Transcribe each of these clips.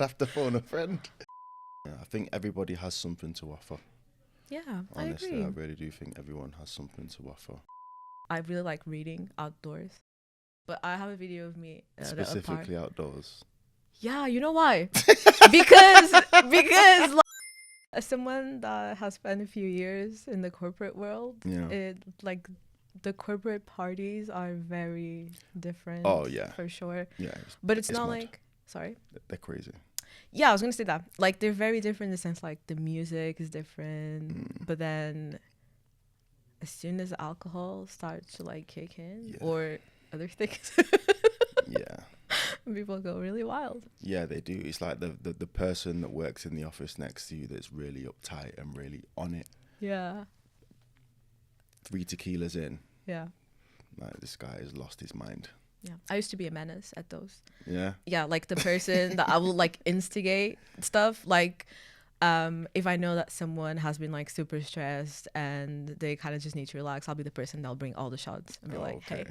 have to phone a friend. Yeah, I think everybody has something to offer. Yeah, Honestly, I agree. I really do think everyone has something to offer. I really like reading outdoors. But I have a video of me at a park. Specifically outdoors. Yeah, you know why? because like, as someone that has spent a few years in the corporate world, Yeah. The corporate parties are very different. Oh, yeah. For sure. Yeah. But it's not mad. like, sorry? They're crazy. Yeah, I was going to say that. Like, they're very different in the sense, like, the music is different. But then as soon as alcohol starts to, like, kick in or other things, Yeah. people go really wild. Yeah, they do. It's like the person that works in the office next to you that's really uptight and really on it. Yeah. 3 tequilas in. Yeah. Like, this guy has lost his mind. Yeah. I used to be a menace at those. Yeah. Yeah, like the person that I will like instigate stuff. Like, if I know that someone has been like super stressed and they kind of just need to relax, I'll be the person that'll bring all the shots and be like, hey,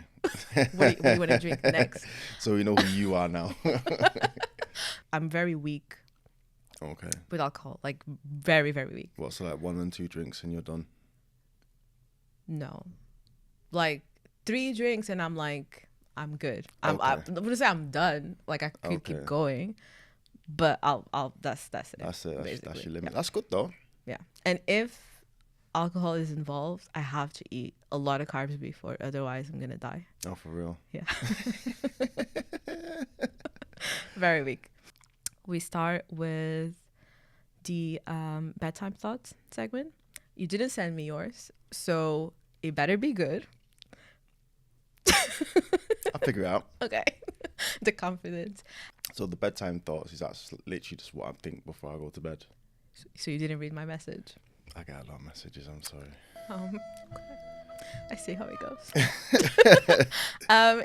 what do you want to drink next? So we know who you are now. I'm very weak. Okay. With alcohol, like very, very weak. What, so like 1 and 2 drinks and you're done? No. Like 3 drinks and I'm like, I'm good. I'm gonna say I'm done. Like I could keep going, but I'll that's it. That's your limit. Yeah. That's good though. Yeah. And if alcohol is involved, I have to eat a lot of carbs before, otherwise I'm gonna die. Oh, for real? Yeah. Very weak. We start with the bedtime thoughts segment. You didn't send me yours, so it better be good. I'll figure it out. Okay. The confidence. So the bedtime thoughts is that's literally just what I think before I go to bed. So you didn't read my message? I get a lot of messages, I'm sorry. Okay. I see how it goes.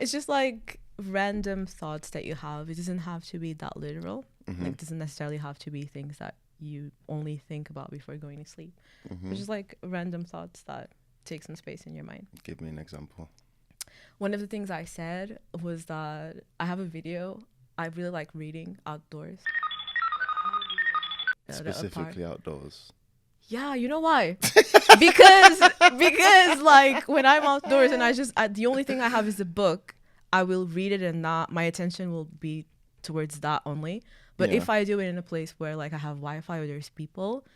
It's just like random thoughts that you have. It doesn't have to be that literal. Like, it doesn't necessarily have to be things that you only think about before going to sleep. It's just like random thoughts that take some space in your mind. Give me an example. One of the things I said was that I have a video. I really like reading outdoors. Specifically outdoors. Yeah, you know why? because like when I'm outdoors and the only thing I have is a book, I will read it and my attention will be towards that only. But if I do it in a place where like I have Wi-Fi or there's people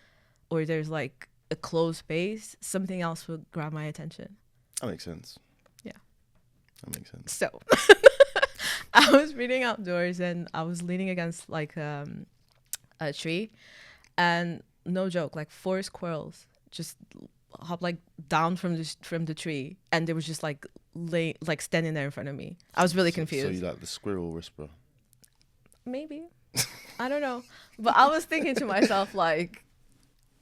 or there's like a closed space, something else will grab my attention. That makes sense. Yeah. That makes sense. So I was reading outdoors and I was leaning against like a tree, and no joke, like 4 squirrels just hop like down from the tree, and they were just like standing there in front of me. I was really confused. So you like the squirrel whisperer? Maybe. I don't know. But I was thinking to myself, like,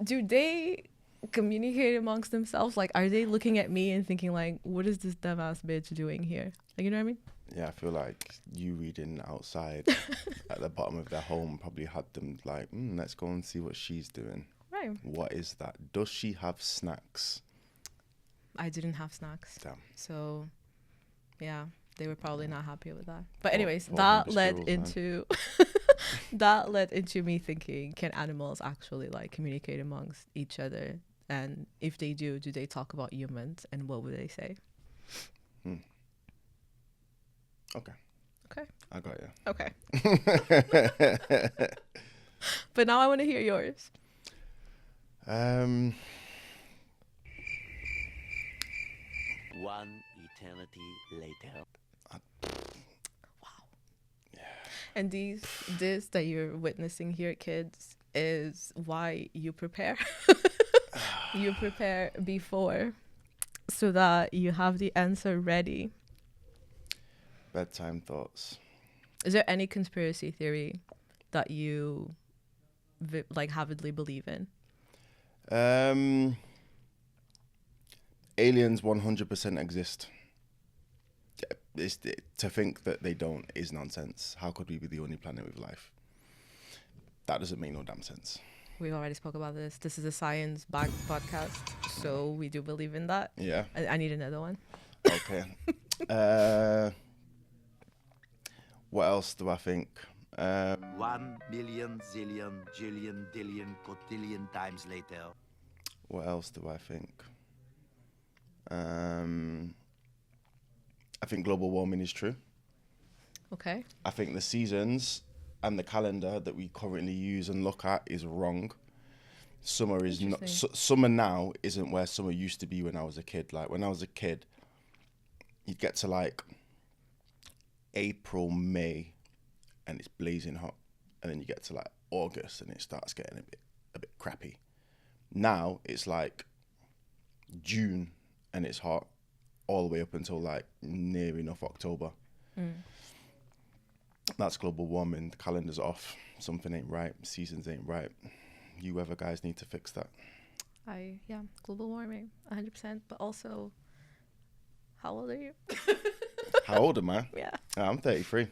do they communicate amongst themselves? Like, are they looking at me and thinking like, what is this dumbass bitch doing here? Like, you know what I mean? Yeah, I feel like you reading outside at the bottom of their home probably had them like, let's go and see what she's doing. Right. What is that? Does she have snacks? I didn't have snacks. Damn. So, yeah, they were probably not happy with that. But anyways, that led into that led into me thinking, can animals actually like communicate amongst each other? And if they do they talk about humans? And what would they say? Okay. I got you. Okay. But now I want to hear yours. One eternity later. Wow. Yeah. And this that you're witnessing here, kids, is why you prepare. You prepare before so that you have the answer ready. Bedtime thoughts. Is there any conspiracy theory that you avidly believe in? Aliens 100% exist. To think that they don't is nonsense. How could we be the only planet with life? That doesn't make no damn sense. We already spoke about this. This is a science podcast, so we do believe in that. Yeah. I need another one. Okay. What else do I think? 1 million, zillion, jillion, dillion, cotillion times later. What else do I think? I think global warming is true. Okay. I think the seasons and the calendar that we currently use and look at is wrong. Summer is not. Summer now isn't where summer used to be when I was a kid. Like when I was a kid, you'd get to like April, May, and it's blazing hot, and then you get to like August, and it starts getting a bit crappy. Now it's like June, and it's hot all the way up until like near enough October. That's global warming. The calendar's off. Something ain't right. Seasons ain't right. You weather guys need to fix that. Global warming, 100%. But also, how old are you? How old am I? Yeah. I'm 33.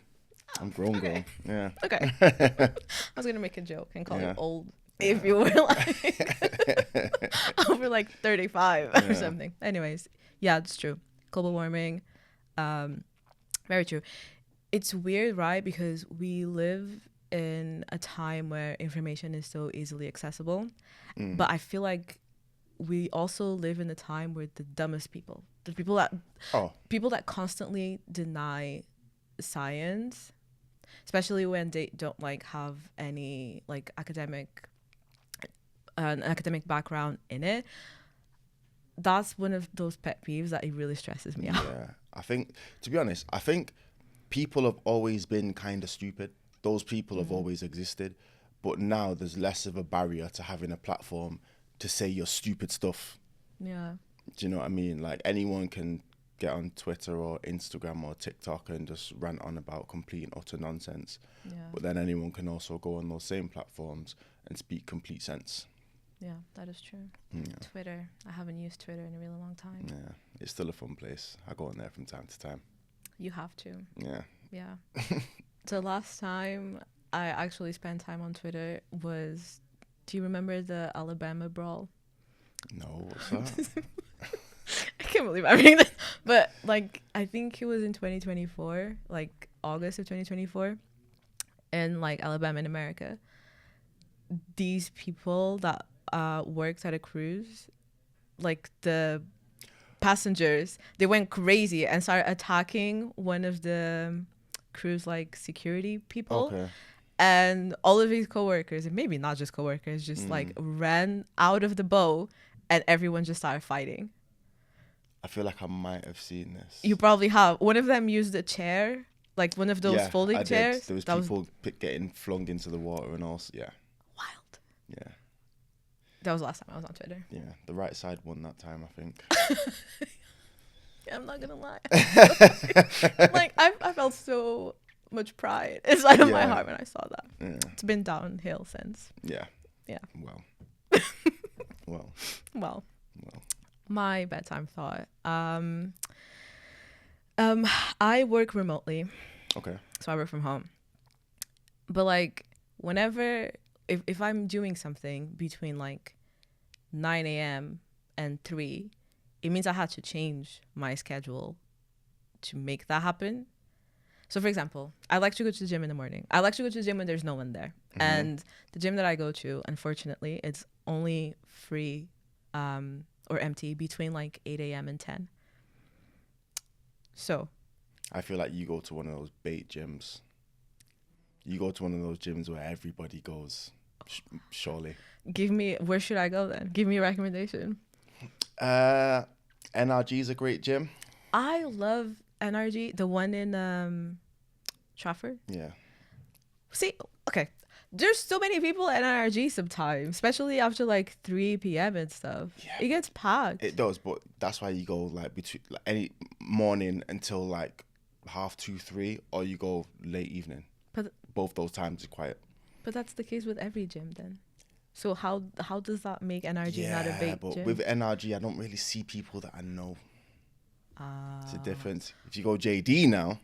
I'm grown. Yeah. Okay. I was gonna make a joke and call you old if you were like over like 35 or something. Anyways, yeah, it's true. Global warming, very true. It's weird, right? Because we live in a time where information is so easily accessible, but I feel like we also live in a time where the dumbest people, the people that constantly deny science, especially when they don't like have any like academic background in it. That's one of those pet peeves that it really stresses me out. Yeah, I think, to be honest, I think people have always been kind of stupid. Those people have always existed, but now there's less of a barrier to having a platform to say your stupid stuff. Yeah. Do you know what I mean? Like anyone can get on Twitter or Instagram or TikTok and just rant on about complete and utter nonsense. Yeah. But then anyone can also go on those same platforms and speak complete sense. Yeah, that is true. Yeah. Twitter. I haven't used Twitter in a really long time. Yeah, it's still a fun place. I go on there from time to time. You have to. Yeah. Yeah. The last time I actually spent time on Twitter was, do you remember the Alabama brawl? No, what's that? I can't believe I'm reading this. But like, I think it was in 2024, like August of 2024, in like Alabama in America. These people that worked at a cruise, like the passengers, they went crazy and started attacking one of the cruise like security people. Okay. And all of his coworkers, and maybe not just coworkers, just like ran out of the boat, and everyone just started fighting. I feel like I might have seen this. You probably have. One of them used a chair, like one of those folding chairs. There was people getting flung into the water and all. Yeah. Wild. Yeah. That was the last time I was on Twitter. Yeah. The right side won that time, I think. Yeah, I'm not gonna lie. Like I felt so much pride inside of my heart when I saw that. Yeah. It's been downhill since. Yeah. Yeah. Well. My bedtime thought. I work remotely. Okay. So I work from home. But like whenever if I'm doing something between like 9 a.m. and 3, it means I had to change my schedule to make that happen. So for example, I like to go to the gym in the morning. I like to go to the gym when there's no one there. And the gym that I go to, unfortunately, it's only free or empty between like 8 a.m. and 10. So I feel like you go to one of those bait gyms. You go to one of those gyms where everybody goes, surely. where should I go then? Give me a recommendation. NRG is a great gym. I love NRG, the one in Trafford. Yeah. See, okay. There's so many people at NRG sometimes, especially after like 3 p.m. and stuff. Yeah. It gets packed. It does, but that's why you go like between like, any morning until like 2:30, 3, or you go late evening. But both those times are quiet. But that's the case with every gym then. So how does that make NRG not a bait but gym? with NRG, I don't really see people that I know. It's a difference. If you go JD now.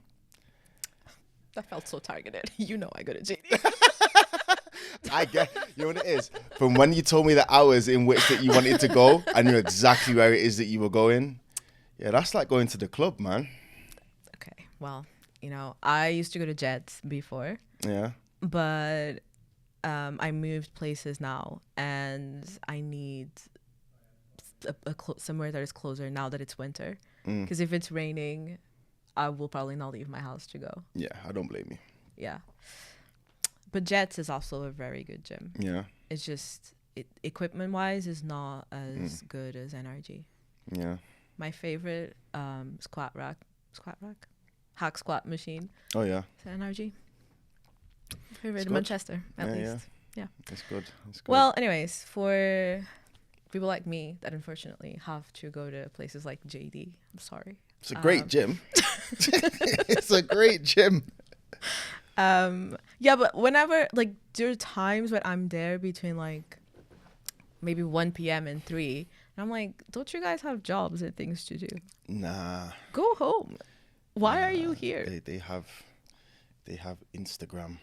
That felt so targeted. You know I go to JD. I get, you know what it is? From when you told me the hours in which that you wanted to go, I knew exactly where it is that you were going. Yeah, that's like going to the club, man. Okay, well, I used to go to Jets before. Yeah. but I moved places now, and I need somewhere that is closer now that it's winter. Because if it's raining, I will probably not leave my house to go. Yeah, I don't blame you. Yeah. But Jets is also a very good gym. Yeah. It's just, equipment-wise, is not as good as NRG. Yeah. My favorite hack squat machine Oh, yeah. is NRG. Favorite It's in good. Manchester, at least. Yeah. It's good. It's good. Well, anyways, for people like me that unfortunately have to go to places like JD, I'm sorry. It's a great gym. It's a great gym. Yeah, but whenever, like, there are times when I'm there between like maybe 1 p.m. and 3, and I'm like, don't you guys have jobs and things to do? Nah. Go home. Why are you here? They have Instagram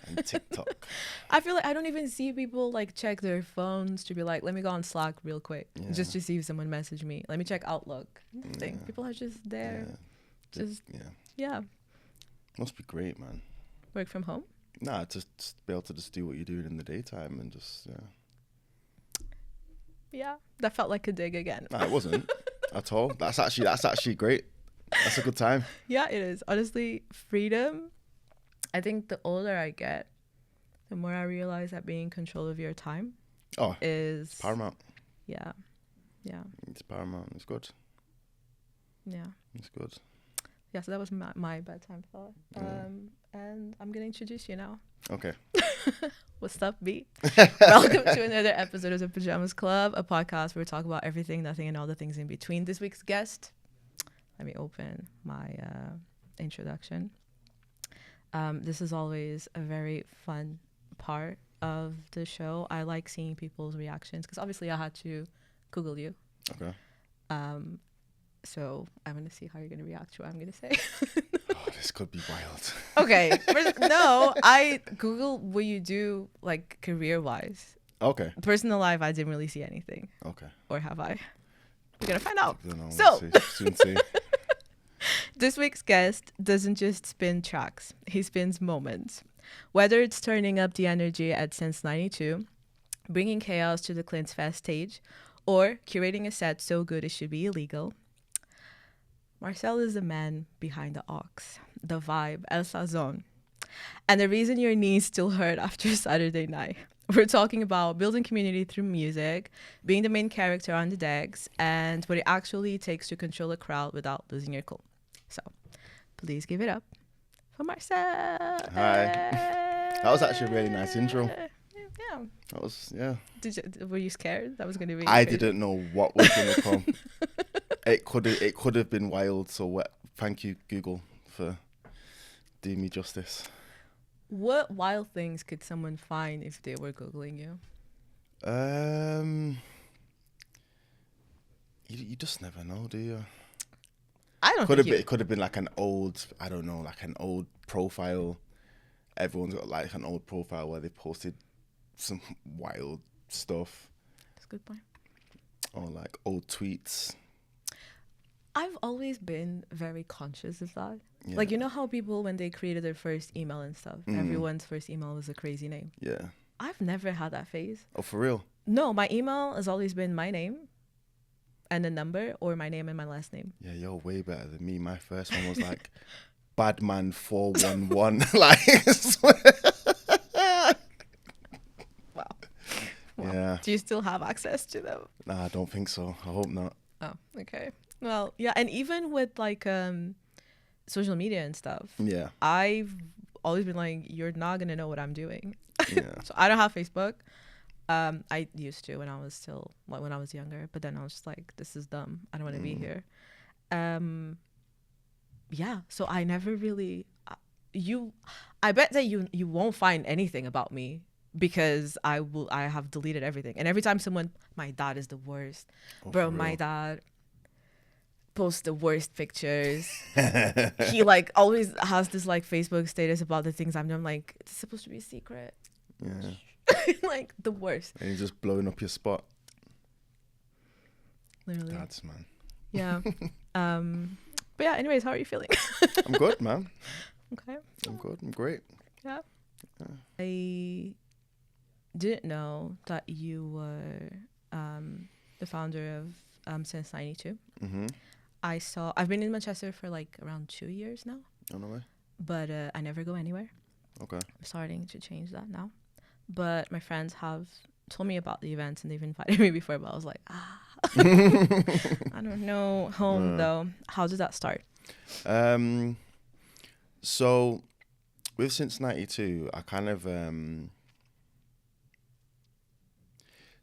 and TikTok. I feel like I don't even see people like check their phones to be like, let me go on Slack real quick just to see if someone messaged me. Let me check Outlook. Nothing. People are just there. Just Must be great, man. work from home. Nah, just be able to just do what you're doing in the daytime and just Yeah, that felt like a dig again. Nah, it wasn't at all. That's actually great. That's a good time. Yeah, it is. Honestly, freedom. I think the older I get, the more I realize that being in control of your time is Paramount. Yeah. Yeah. It's paramount. It's good. Yeah. It's good. Yeah, so that was my bedtime thought. And I'm going to introduce you now. Okay. Wassup B. Welcome to another episode of the Pyjamas Club, a podcast where we talk about everything, nothing, and all the things in between. This week's guest, let me open my introduction. This is always a very fun part of the show. I like seeing people's reactions because obviously I had to Google you. Okay. So I'm going to see how you're going to react to what I'm going to say. Oh, this could be wild. Okay. No, I Google what you do like career-wise. Okay. Personal life, I didn't really see anything. Okay. Or have I? We're going to find out. Don't know. So, Soon see. This week's guest doesn't just spin tracks. He spins moments. Whether it's turning up the energy at Sense 92, bringing chaos to the Clint's Fest stage, or curating a set so good it should be illegal, Marcel is the man behind the aux, the vibe, el sazón, and the reason your knees still hurt after Saturday night. We're talking about building community through music, being the main character on the decks, and what it actually takes to control a crowd without losing your cool. So, please give it up for Marcel. Hi. That was actually a really nice intro. Yeah. That was, yeah. Were you scared that was going to be? I crazy? didn't know what was going to come. It could have been wild. So thank you, Google, for doing me justice. What wild things could someone find if they were Googling you? You just never know, do you? I don't think It could have been like an old, I don't know, like an old profile. Everyone's got like an old profile where they posted some wild stuff. That's a good point. Or like old tweets. I've always been very conscious of that. Yeah. Like, you know how people, when they created their first email and stuff, everyone's first email was a crazy name. Yeah. I've never had that phase. Oh, for real? No, my email has always been my name and a number, or my name and my last name. Yeah, you're way better than me. My first one was like Badman411. Like, Wow. Yeah. Do you still have access to them? Nah, I don't think so. I hope not. Oh, okay. Well, yeah, and even with like social media and stuff, Yeah. I've always been like, you're not gonna know what I'm doing. Yeah. So I don't have Facebook. I used to when I was younger, but then I was just like, this is dumb. I don't want to be here. Yeah. So I never really. I bet that you won't find anything about me because I have deleted everything. And every time my dad is the worst, bro. My dad posts the worst pictures. He like always has this like Facebook status about the things I'm doing. I'm like, it's supposed to be a secret. Yeah. Like the worst. And you're just blowing up your spot. Literally. Dads, man. Yeah. But yeah, anyways, how are you feeling? I'm good, man. Okay. I'm good. I'm great. Yeah. I didn't know that you were the founder of Since '92. Mm-hmm. I've been in Manchester for like around 2 years now, Oh, no way. but I never go anywhere. Okay. I'm starting to change that now. But my friends have told me about the events and they've invited me before, but I was like, I don't know. Home though. How did that start? So with Since '92, I kind of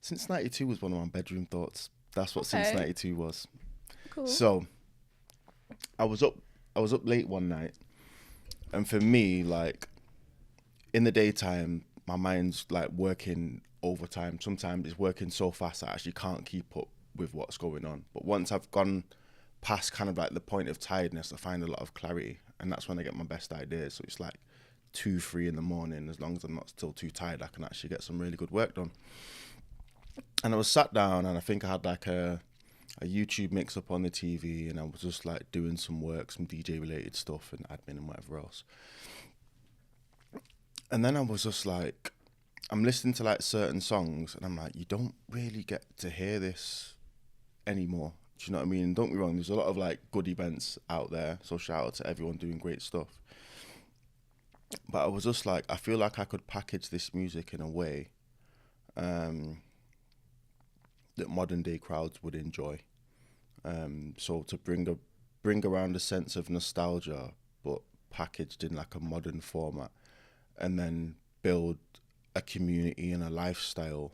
Since '92 was one of my bedroom thoughts. That's what Since Okay. '92 was. Cool. So I was up late one night, and for me, like in the daytime, my mind's like working overtime. Sometimes it's working so fast I actually can't keep up with what's going on. But once I've gone past kind of like the point of tiredness, I find a lot of clarity, and that's when I get my best ideas. So it's like 2, 3 in the morning. As long as I'm not still too tired, I can actually get some really good work done. And I was sat down, and I think I had like a YouTube mix up on the TV, and I was just like doing some work, some DJ related stuff and admin and whatever else. And then I was just like, I'm listening to like certain songs, and I'm like, you don't really get to hear this anymore. Do you know what I mean? Don't get me wrong, there's a lot of like good events out there, so shout out to everyone doing great stuff. But I was just like, I feel like I could package this music in a way that modern day crowds would enjoy. So to bring around a sense of nostalgia, but packaged in like a modern format, and then build a community and a lifestyle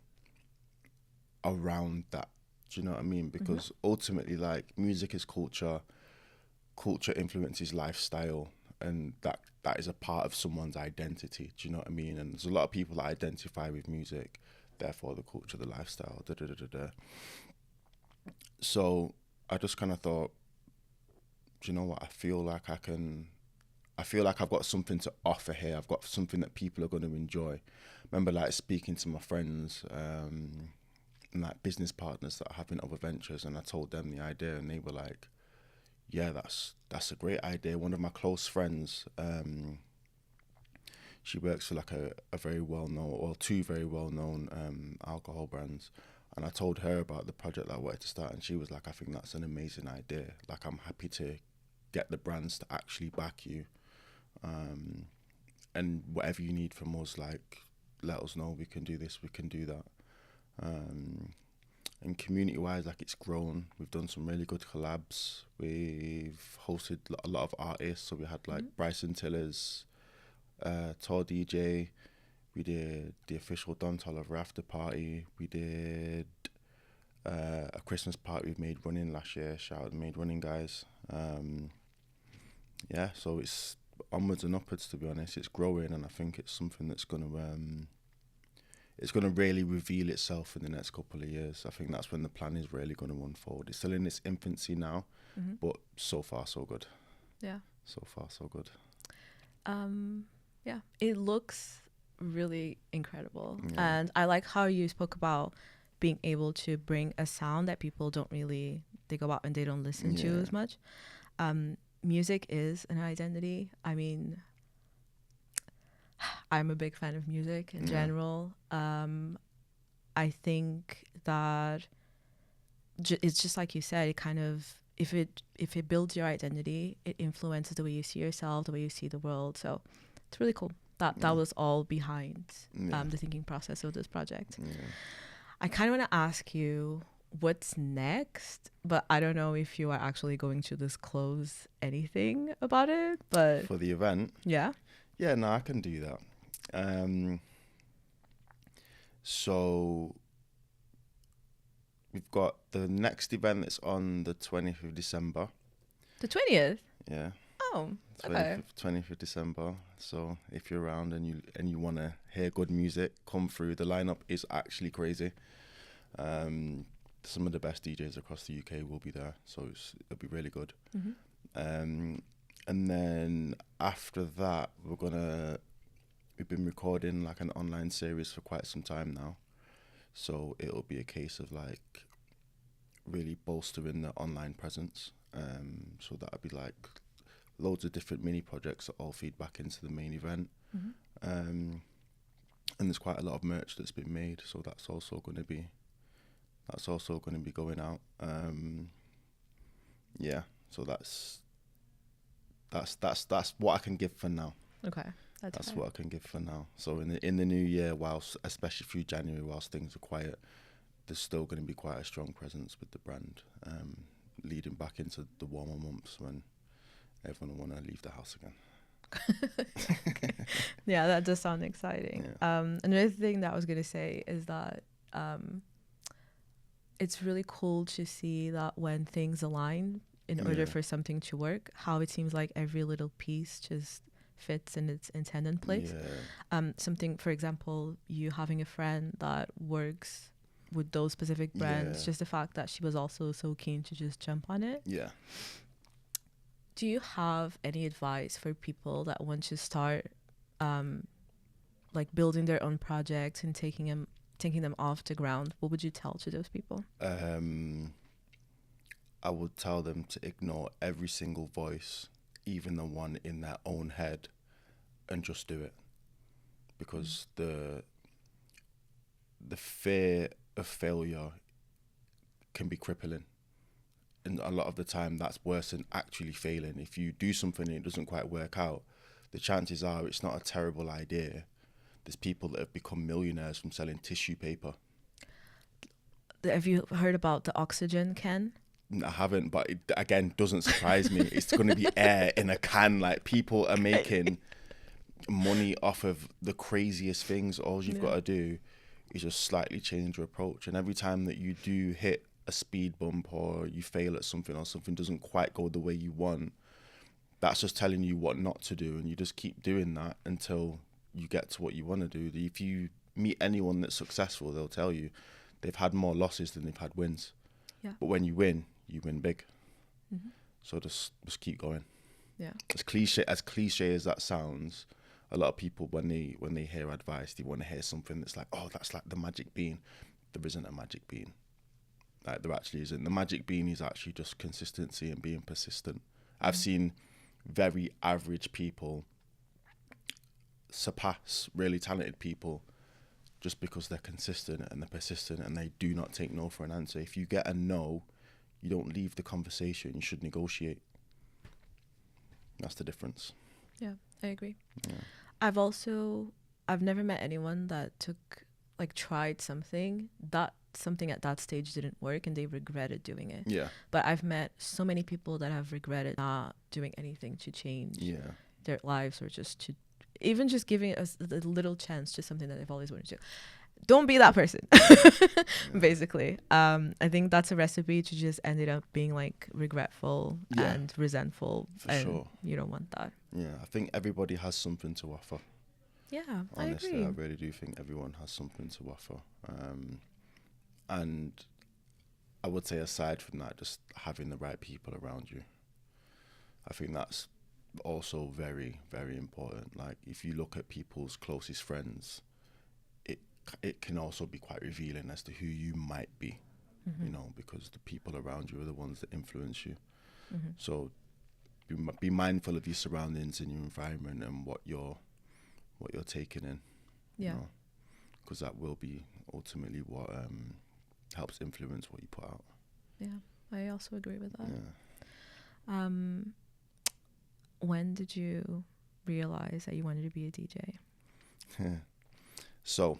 around that. Do you know what I mean? Because ultimately, like, music is culture, culture influences lifestyle, and that is a part of someone's identity. Do you know what I mean? And there's a lot of people that identify with music, therefore the culture, the lifestyle, da da da da da. So I just kind of thought, do you know what? I feel like I've got something to offer here. I've got something that people are going to enjoy. I remember like speaking to my friends and like business partners that are having other ventures, and I told them the idea, and they were like, yeah, that's a great idea. One of my close friends, she works for like a very well-known, or two very well-known alcohol brands. And I told her about the project that I wanted to start, and she was like, I think that's an amazing idea. Like, I'm happy to get the brands to actually back you. And whatever you need from us, like, let us know. We can do this, we can do that. And community-wise, like, it's grown. We've done some really good collabs. We've hosted a lot of artists. So we had like Bryson Tillers, Tour DJ. We did the official Don Toliver after party. We did a Christmas party with Made Running last year. Shout out to Made Running guys. Yeah, so it's onwards and upwards, to be honest. It's growing, and I think it's something that's gonna really reveal itself in the next couple of years. I think that's when the plan is really gonna unfold. It's still in its infancy now, but so far so good. Yeah. So far so good. Yeah, it looks really incredible. Yeah. And I like how you spoke about being able to bring a sound that people don't really think about and they don't listen to as much. Music is an identity. I mean, I'm a big fan of music in general. I think that it's just like you said, it kind of, if it builds your identity, it influences the way you see yourself, the way you see the world. So it's really cool. That was all behind the thinking process of this project. Yeah. I kind of want to ask you what's next, but I don't know if you are actually going to disclose anything about it. But For the event, yeah, no, I can do that. So we've got the next event that's on the 20th of December. the 20th. Yeah. Oh, okay. 20th of December. So if you're around and you want to hear good music, come through. The lineup is actually crazy. Some of the best DJs across the UK will be there, so it'll be really good. And then after that, we've been recording like an online series for quite some time now. So it'll be a case of like really bolstering the online presence. So that'll be like loads of different mini projects that all feed back into the main event. And there's quite a lot of merch that's been made, so that's also going to be going out. Yeah, so that's what I can give for now. Okay, That's fair. what I can give for now. So in the new year, whilst especially through January, whilst things are quiet, there's still going to be quite a strong presence with the brand, leading back into the warmer months when everyone will want to leave the house again. Yeah, that does sound exciting. Yeah. Another thing that I was gonna say is that it's really cool to see that when things align in order for something to work, how it seems like every little piece just fits in its intended place. Yeah. Something, for example, you having a friend that works with those specific brands, Yeah. just the fact that she was also so keen to just jump on it. Yeah. Do you have any advice for people that want to start like building their own projects and taking them off the ground? What would you tell to those people? I would tell them to ignore every single voice, even the one in their own head, and just do it. Because the fear of failure can be crippling. And a lot of the time that's worse than actually failing. If you do something and it doesn't quite work out, the chances are it's not a terrible idea. There's people that have become millionaires from selling tissue paper. Have you heard about the oxygen can? I haven't, but it, again, doesn't surprise me. It's going to be air in a can. Like, people are making money off of the craziest things. All you've got to do is just slightly change your approach. And every time that you do hit a speed bump or you fail at something or something doesn't quite go the way you want, that's just telling you what not to do. And you just keep doing that until you get to what you want to do. If you meet anyone that's successful, they'll tell you they've had more losses than they've had wins. Yeah. But when you win big. So just keep going. Yeah. As cliche as that sounds, a lot of people when they hear advice, they want to hear something that's like, oh, that's like the magic bean. There isn't a magic bean. Like, there actually isn't. The magic bean is actually just consistency and being persistent. I've seen very average people surpass really talented people just because they're consistent and they're persistent and they do not take no for an answer. If you get a no, you don't leave the conversation. You should negotiate. That's the difference. Yeah, I agree. Yeah. I've never met anyone that tried something at that stage didn't work and they regretted doing it. Yeah. But I've met so many people that have regretted not doing anything to change their lives, or just to even just giving us a little chance to something that they've always wanted to do. Don't be that person. Basically. I think that's a recipe to just ended up being like regretful and resentful. For and sure. You don't want that. Yeah, I think everybody has something to offer. Yeah, Honestly, I agree. I really do think everyone has something to offer. And I would say, aside from that, just having the right people around you. I think that's also very, very important. Like, if you look at people's closest friends, it can also be quite revealing as to who you might be, you know, because the people around you are the ones that influence you. So be mindful of your surroundings and your environment and what you're taking in. Yeah. You know, because that will be ultimately what helps influence what you put out. Yeah, I also agree with that. Yeah. When did you realize that you wanted to be a DJ? So,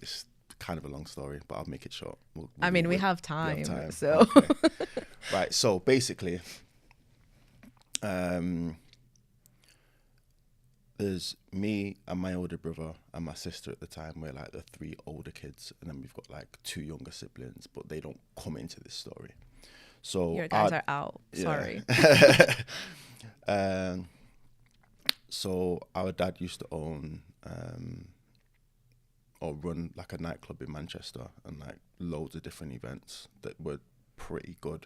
it's kind of a long story, but I'll make it short. We have time. So, okay. Right. So basically, there's me and my older brother and my sister at the time. We're like the three older kids, and then we've got like two younger siblings, but they don't come into this story. So your guys are out. Sorry. So our dad used to own or run like a nightclub in Manchester, and like loads of different events that were pretty good.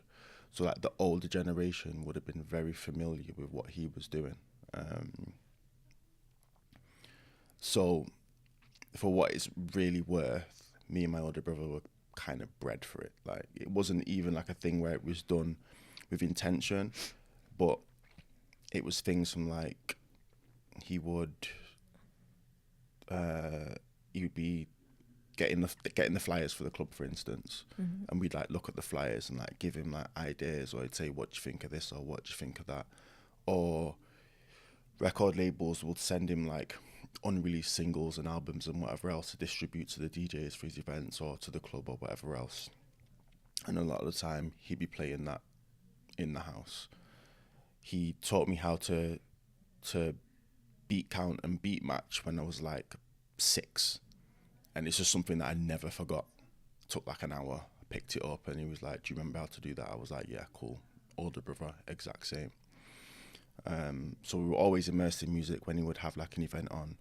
So like the older generation would have been very familiar with what he was doing. So for what it's really worth, me and my older brother were kind of bred for it. Like, it wasn't even like a thing where it was done with intention, but it was things from like he would be getting the flyers for the club, for instance, and we'd like look at the flyers and like give him like ideas, or he'd say, what do you think of this, or what do you think of that? Or record labels would send him like unreleased singles and albums and whatever else to distribute to the DJs for his events or to the club or whatever else. And a lot of the time he'd be playing that in the house. He taught me how to beat count and beat match when I was like 6. And it's just something that I never forgot. It took like an hour. I picked it up and he was like, do you remember how to do that? I was like, yeah, cool. Older brother, exact same. So we were always immersed in music. When he would have like an event on,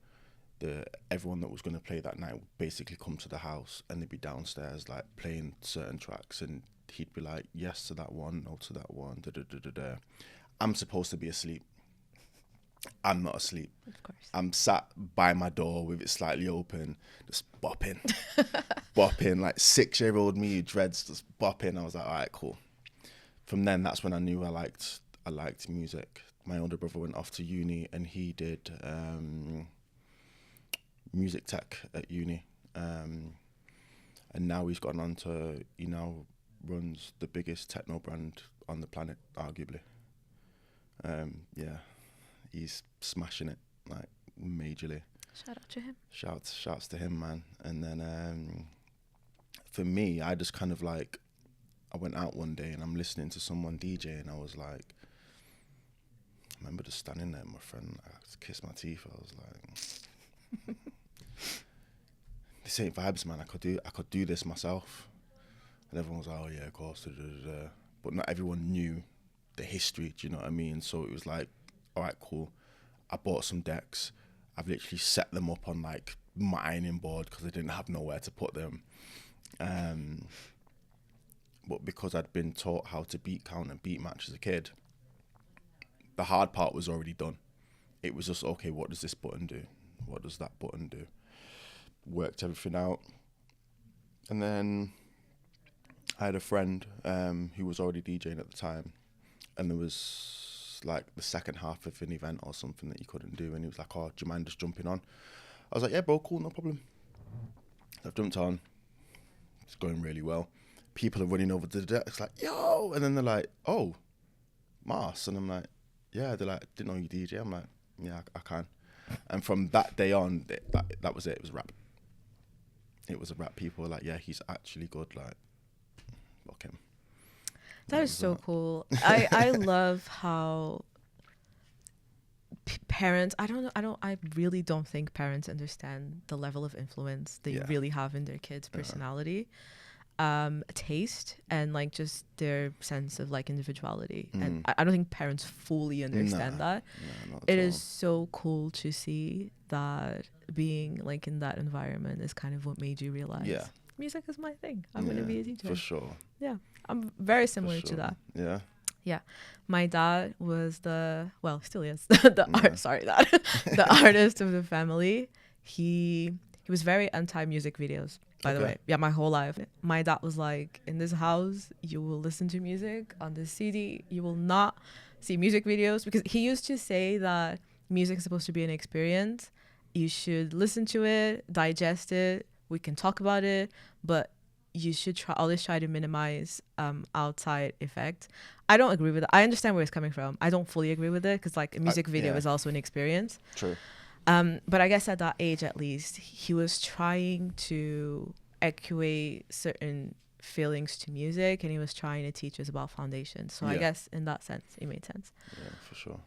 everyone that was going to play that night would basically come to the house and they'd be downstairs like playing certain tracks, and he'd be like, yes to that one, no to that one, da da da da da. I'm supposed to be asleep. I'm not asleep. Of course. I'm sat by my door with it slightly open, just bopping. Bopping, like 6-year-old me, dreads, just bopping. I was like, all right, cool. From then, that's when I knew I liked music. My older brother went off to uni and he did music tech at uni. And now he's gone on to, he now runs the biggest techno brand on the planet, arguably. Yeah, he's smashing it, like, majorly. Shout out to him. Shouts to him, man. And then for me, I just kind of like, I went out one day and I'm listening to someone DJ and I was like, I remember just standing there with my friend, I just kissed my teeth. I was like, this ain't vibes, man. I could do this myself. And everyone was like, oh yeah, of course. Da, da, da, da. But not everyone knew the history, do you know what I mean? So it was like, all right, cool. I bought some decks. I've literally set them up on like my ironing board because I didn't have nowhere to put them. But because I'd been taught how to beat count and beat match as a kid, the hard part was already done. It was just, okay, what does this button do? What does that button do? Worked everything out. And then I had a friend who was already DJing at the time, and there was like the second half of an event or something that you couldn't do, and he was like, oh, do you mind just jumping on? I was like, yeah, bro, cool, no problem. So I've jumped on. It's going really well. People are running over to the deck. It's like, yo! And then they're like, oh, Mars. And I'm like, yeah. They're like, didn't know you DJ. I'm like, yeah, I can. And from that day on, that was it. It was a rap. It was a rap. People were like, yeah, he's actually good. Like, fuck him. That is so cool. I love how parents, I really don't think parents understand the level of influence they really have in their kids' personality, taste, and like just their sense of like individuality. And I don't think parents fully understand that. It is so cool to see that being like in that environment is kind of what made you realize music is my thing. I'm going to be a DJ. For sure. Yeah. I'm very similar to that. Yeah. Yeah. My dad was still is the artist of the family. He was very anti music videos, by the way. Yeah, my whole life. My dad was like, in this house, you will listen to music on this CD. You will not see music videos, because he used to say that music is supposed to be an experience. You should listen to it, digest it. We can talk about it, but you should always try to minimize outside effect. I don't agree with it. I understand where it's coming from. I don't fully agree with it, because like a music video is also an experience. True. But I guess at that age, at least, he was trying to equate certain feelings to music, and he was trying to teach us about foundations. So I guess in that sense, it made sense. Yeah, for sure.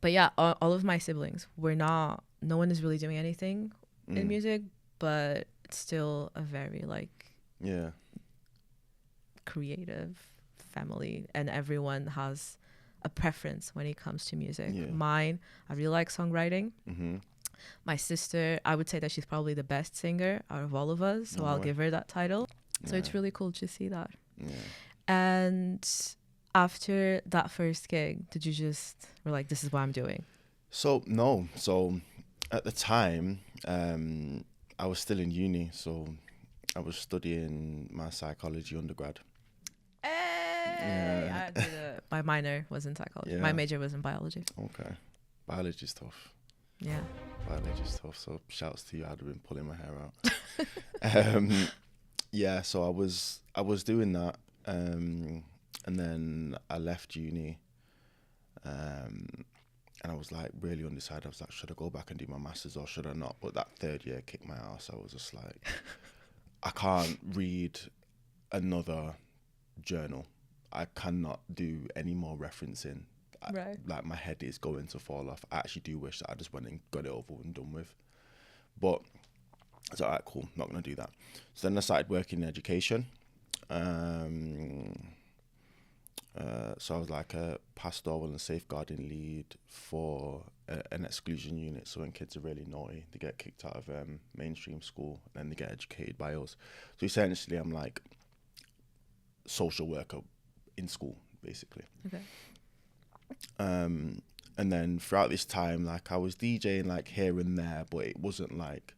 But yeah, all of my siblings no one is really doing anything in music, but it's still a very like creative family, and everyone has a preference when it comes to music. Mine, I really like songwriting. My sister, I would say that she's probably the best singer out of all of us, so I'll give her that title. So it's really cool to see that. And after that first gig, did you just were like, this is what I'm doing? So no. So at the time, I was still in uni, so I was studying my psychology undergrad. I did my minor was in psychology. Yeah. My major was in biology. Okay. Biology's tough. Yeah. Biology's tough. So shouts to you. I'd have been pulling my hair out. Yeah. So I was doing that, and then I left uni, and I was like really undecided. I was like, should I go back and do my masters or should I not? But that third year kicked my ass. I was just like, I can't read another journal. I cannot do any more referencing. Right. Like my head is going to fall off. I actually do wish that I just went and got it over and done with. But it's all right, cool, not going to do that. So then I started working in education. So I was like a pastoral and safeguarding lead for an exclusion unit. So when kids are really naughty, they get kicked out of mainstream school and then they get educated by us. So essentially I'm like social worker in school, basically. Okay. And then throughout this time, like I was DJing like here and there, but it wasn't like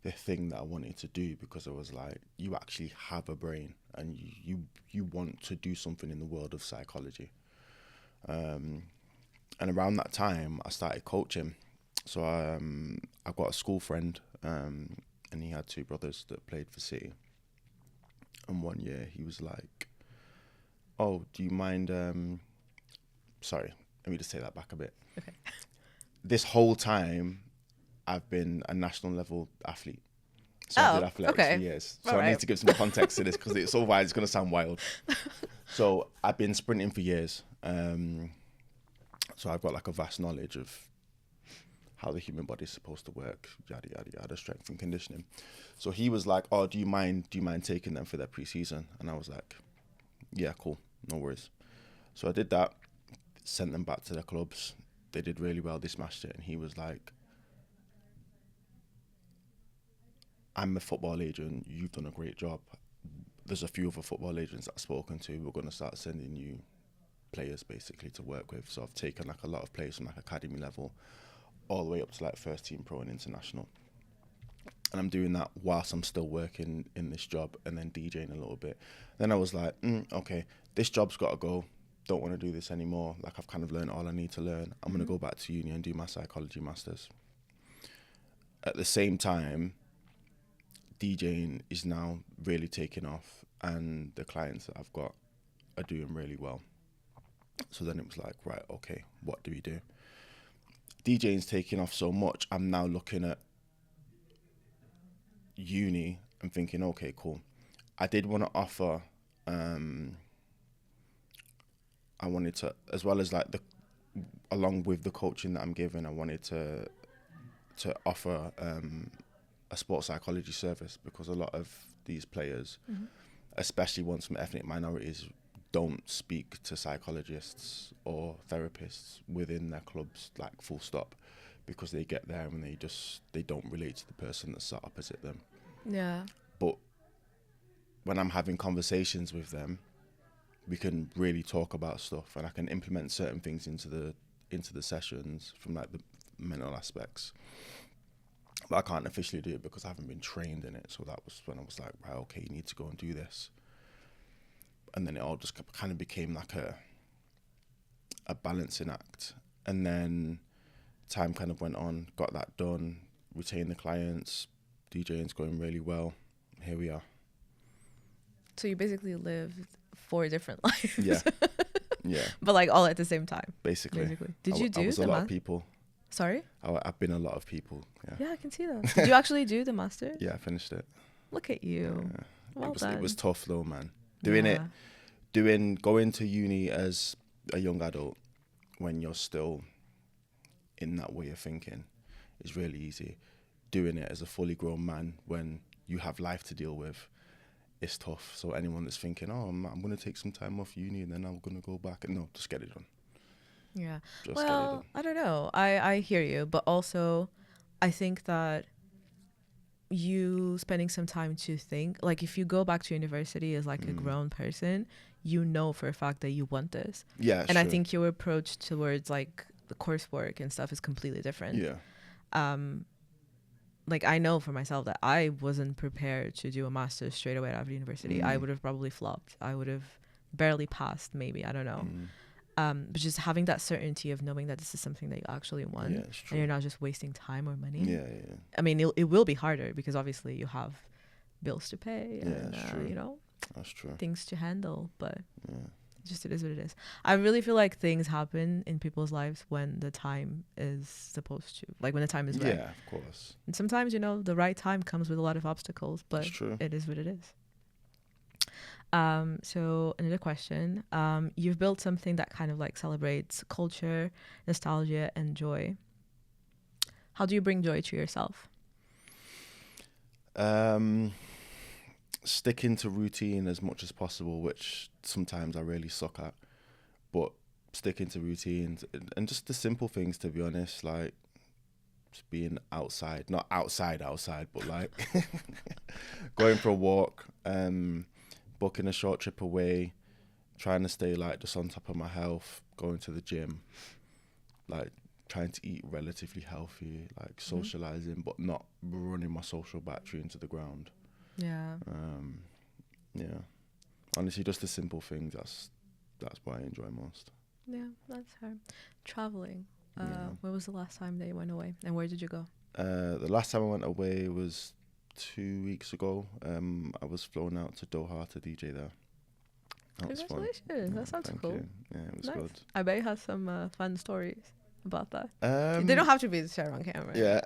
the thing that I wanted to do because I was like, you actually have a brain and you want to do something in the world of psychology. And around that time, I started coaching. So I got a school friend, and he had two brothers that played for City. And one year he was like, "Oh, do you mind?" Sorry, let me just take that back a bit. Okay. This whole time, I've been a national level athlete. So I did athletics for years. So I need to give some context to this because it's so wide, it's going to sound wild. So I've been sprinting for years. So I've got like a vast knowledge of how the human body is supposed to work, yada, yada, yada, strength and conditioning. So he was like, "Oh, do you mind taking them for their pre-season?" And I was like, "Yeah, cool, no worries." So I did that, sent them back to their clubs. They did really well, they smashed it. And he was like, "I'm a football agent, you've done a great job. There's a few other football agents that I've spoken to. We're going to start sending you players basically to work with." So I've taken like a lot of players from like academy level all the way up to like first team pro and international. And I'm doing that whilst I'm still working in this job and then DJing a little bit. Then I was like, okay, this job's got to go. Don't want to do this anymore. Like I've kind of learned all I need to learn. I'm going to go back to uni and do my psychology masters. At the same time, DJing is now really taking off and the clients that I've got are doing really well. So then it was like, right, okay, what do we do? DJing's taking off so much, I'm now looking at uni and thinking, okay, cool. I did want to offer, I wanted to, as well as like along with the coaching that I'm giving, I wanted to offer a sports psychology service because a lot of these players, especially ones from ethnic minorities, don't speak to psychologists or therapists within their clubs, like full stop, because they get there and they don't relate to the person that's sat opposite them. Yeah. But when I'm having conversations with them, we can really talk about stuff and I can implement certain things into the sessions from like the mental aspects. But I can't officially do it because I haven't been trained in it. So that was when I was like, right, okay, you need to go and do this. And then it all just kind of became like a balancing act. And then time kind of went on, got that done, retained the clients, DJing's going really well. Here we are. So you basically lived 4 different lives. Yeah. Yeah. But like all at the same time. Basically. Did you do I was a lot of people. Sorry? I've been a lot of people. Yeah. Yeah, I can see that. Did you actually do the master? Yeah, I finished it. Look at you. Yeah. Well done. It was tough though, man. Going to uni as a young adult when you're still in that way of thinking is really easy. Doing it as a fully grown man when you have life to deal with, it's tough. So anyone that's thinking, oh, I'm going to take some time off uni and then I'm going to go back, no, just get it done. Yeah. Just get it done. I don't know. I hear you, but also I think that you spending some time to think, like if you go back to university as like a grown person, you know for a fact that you want this. Yeah, and I think your approach towards like the coursework and stuff is completely different. Yeah. Like I know for myself that I wasn't prepared to do a master's straight away out of university. I would have probably flopped. I would have barely passed, maybe, I don't know. But just having that certainty of knowing that this is something that you actually want, Yeah, it's true. and you're not just wasting time or money. Yeah. I mean, it will be harder because obviously you have bills to pay and that's true. you know, That's true. things to handle, but Yeah. just it is what it is. I really feel like things happen in people's lives when the time is supposed to, like when the time is right. Yeah, of course. And sometimes, you know, the right time comes with a lot of obstacles, but That's true. it is what it is. So another question. You've built something that kind of like celebrates culture, nostalgia, and joy. How do you bring joy to yourself? Sticking to routine as much as possible, which sometimes I really suck at, but sticking to routines and just the simple things, to be honest, like just being outside, not outside, but like going for a walk, booking a short trip away, trying to stay like just on top of my health, going to the gym, like trying to eat relatively healthy, like socializing, but not running my social battery into the ground. Yeah. Yeah. Honestly, just the simple things. That's what I enjoy most. Yeah, that's her. Traveling. Yeah. When was the last time that you went away, and where did you go? The last time I went away was 2 weeks ago. I was flown out to Doha to DJ there. That was fun. Congratulations! That sounds Thank cool. you. Yeah, it was Nice. good. I bet you have some fun stories about that. They don't have to be shared on camera. Yeah.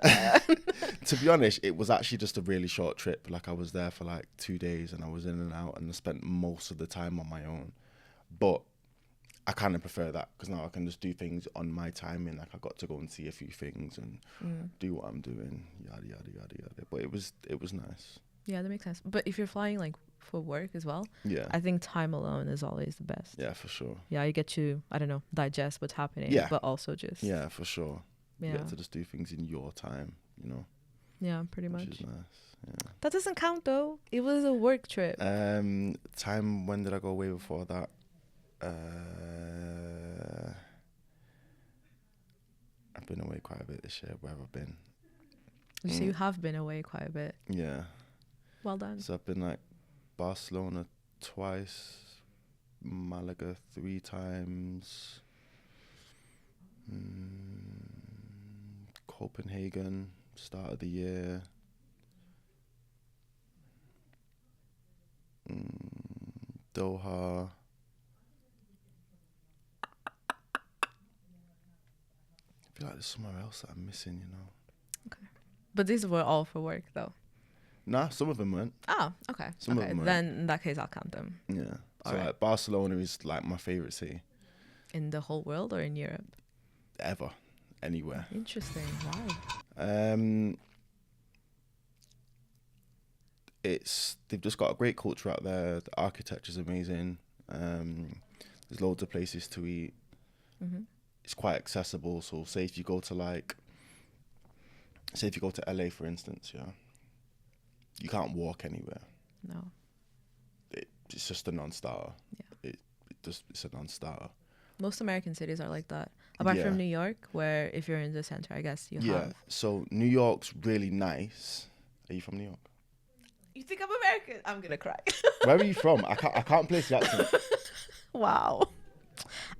To be honest, it was actually just a really short trip. Like I was there for like 2 days and I was in and out and I spent most of the time on my own. But I kind of prefer that because now I can just do things on my timing. Like I got to go and see a few things and do what I'm doing, yada, yada, yada, yada. But it was nice. Yeah, that makes sense. But if you're flying like for work as well, Yeah. I think time alone is always the best. Yeah, for sure. Yeah, you get to, I don't know, digest what's happening, Yeah. but also just Yeah, for sure. yeah, You get to just do things in your time, you know, yeah, pretty which much. is nice. Yeah. That doesn't count though. It was a work trip. Time, when did I go away before that? I've been away quite a bit this year. Where have I been? So you have been away quite a bit. Yeah. Well done. So I've been like Barcelona twice, Malaga 3 times, Copenhagen, start of the year, Doha. I feel like there's somewhere else that I'm missing, you know. But these were all for work though. Nah, some of them weren't. Oh, okay. Some of okay. them weren't. Then in that case, I'll count them. Yeah. So Alright. like Barcelona is like my favorite city In the whole world or in Europe? ever, anywhere. Interesting. Wow. They've just got a great culture out there. The architecture's amazing. There's loads of places to eat. It's quite accessible. So say if you go to LA, for instance, yeah, you can't walk anywhere. No. It's just a non-starter. Yeah. It's a non-starter. Most American cities are like that. Apart Yeah. from New York, where if you're in the center, I guess you Yeah. have. So New York's really nice. Are you from New York? You think I'm American? I'm gonna cry. Where are you from? I can't place the accent. Wow.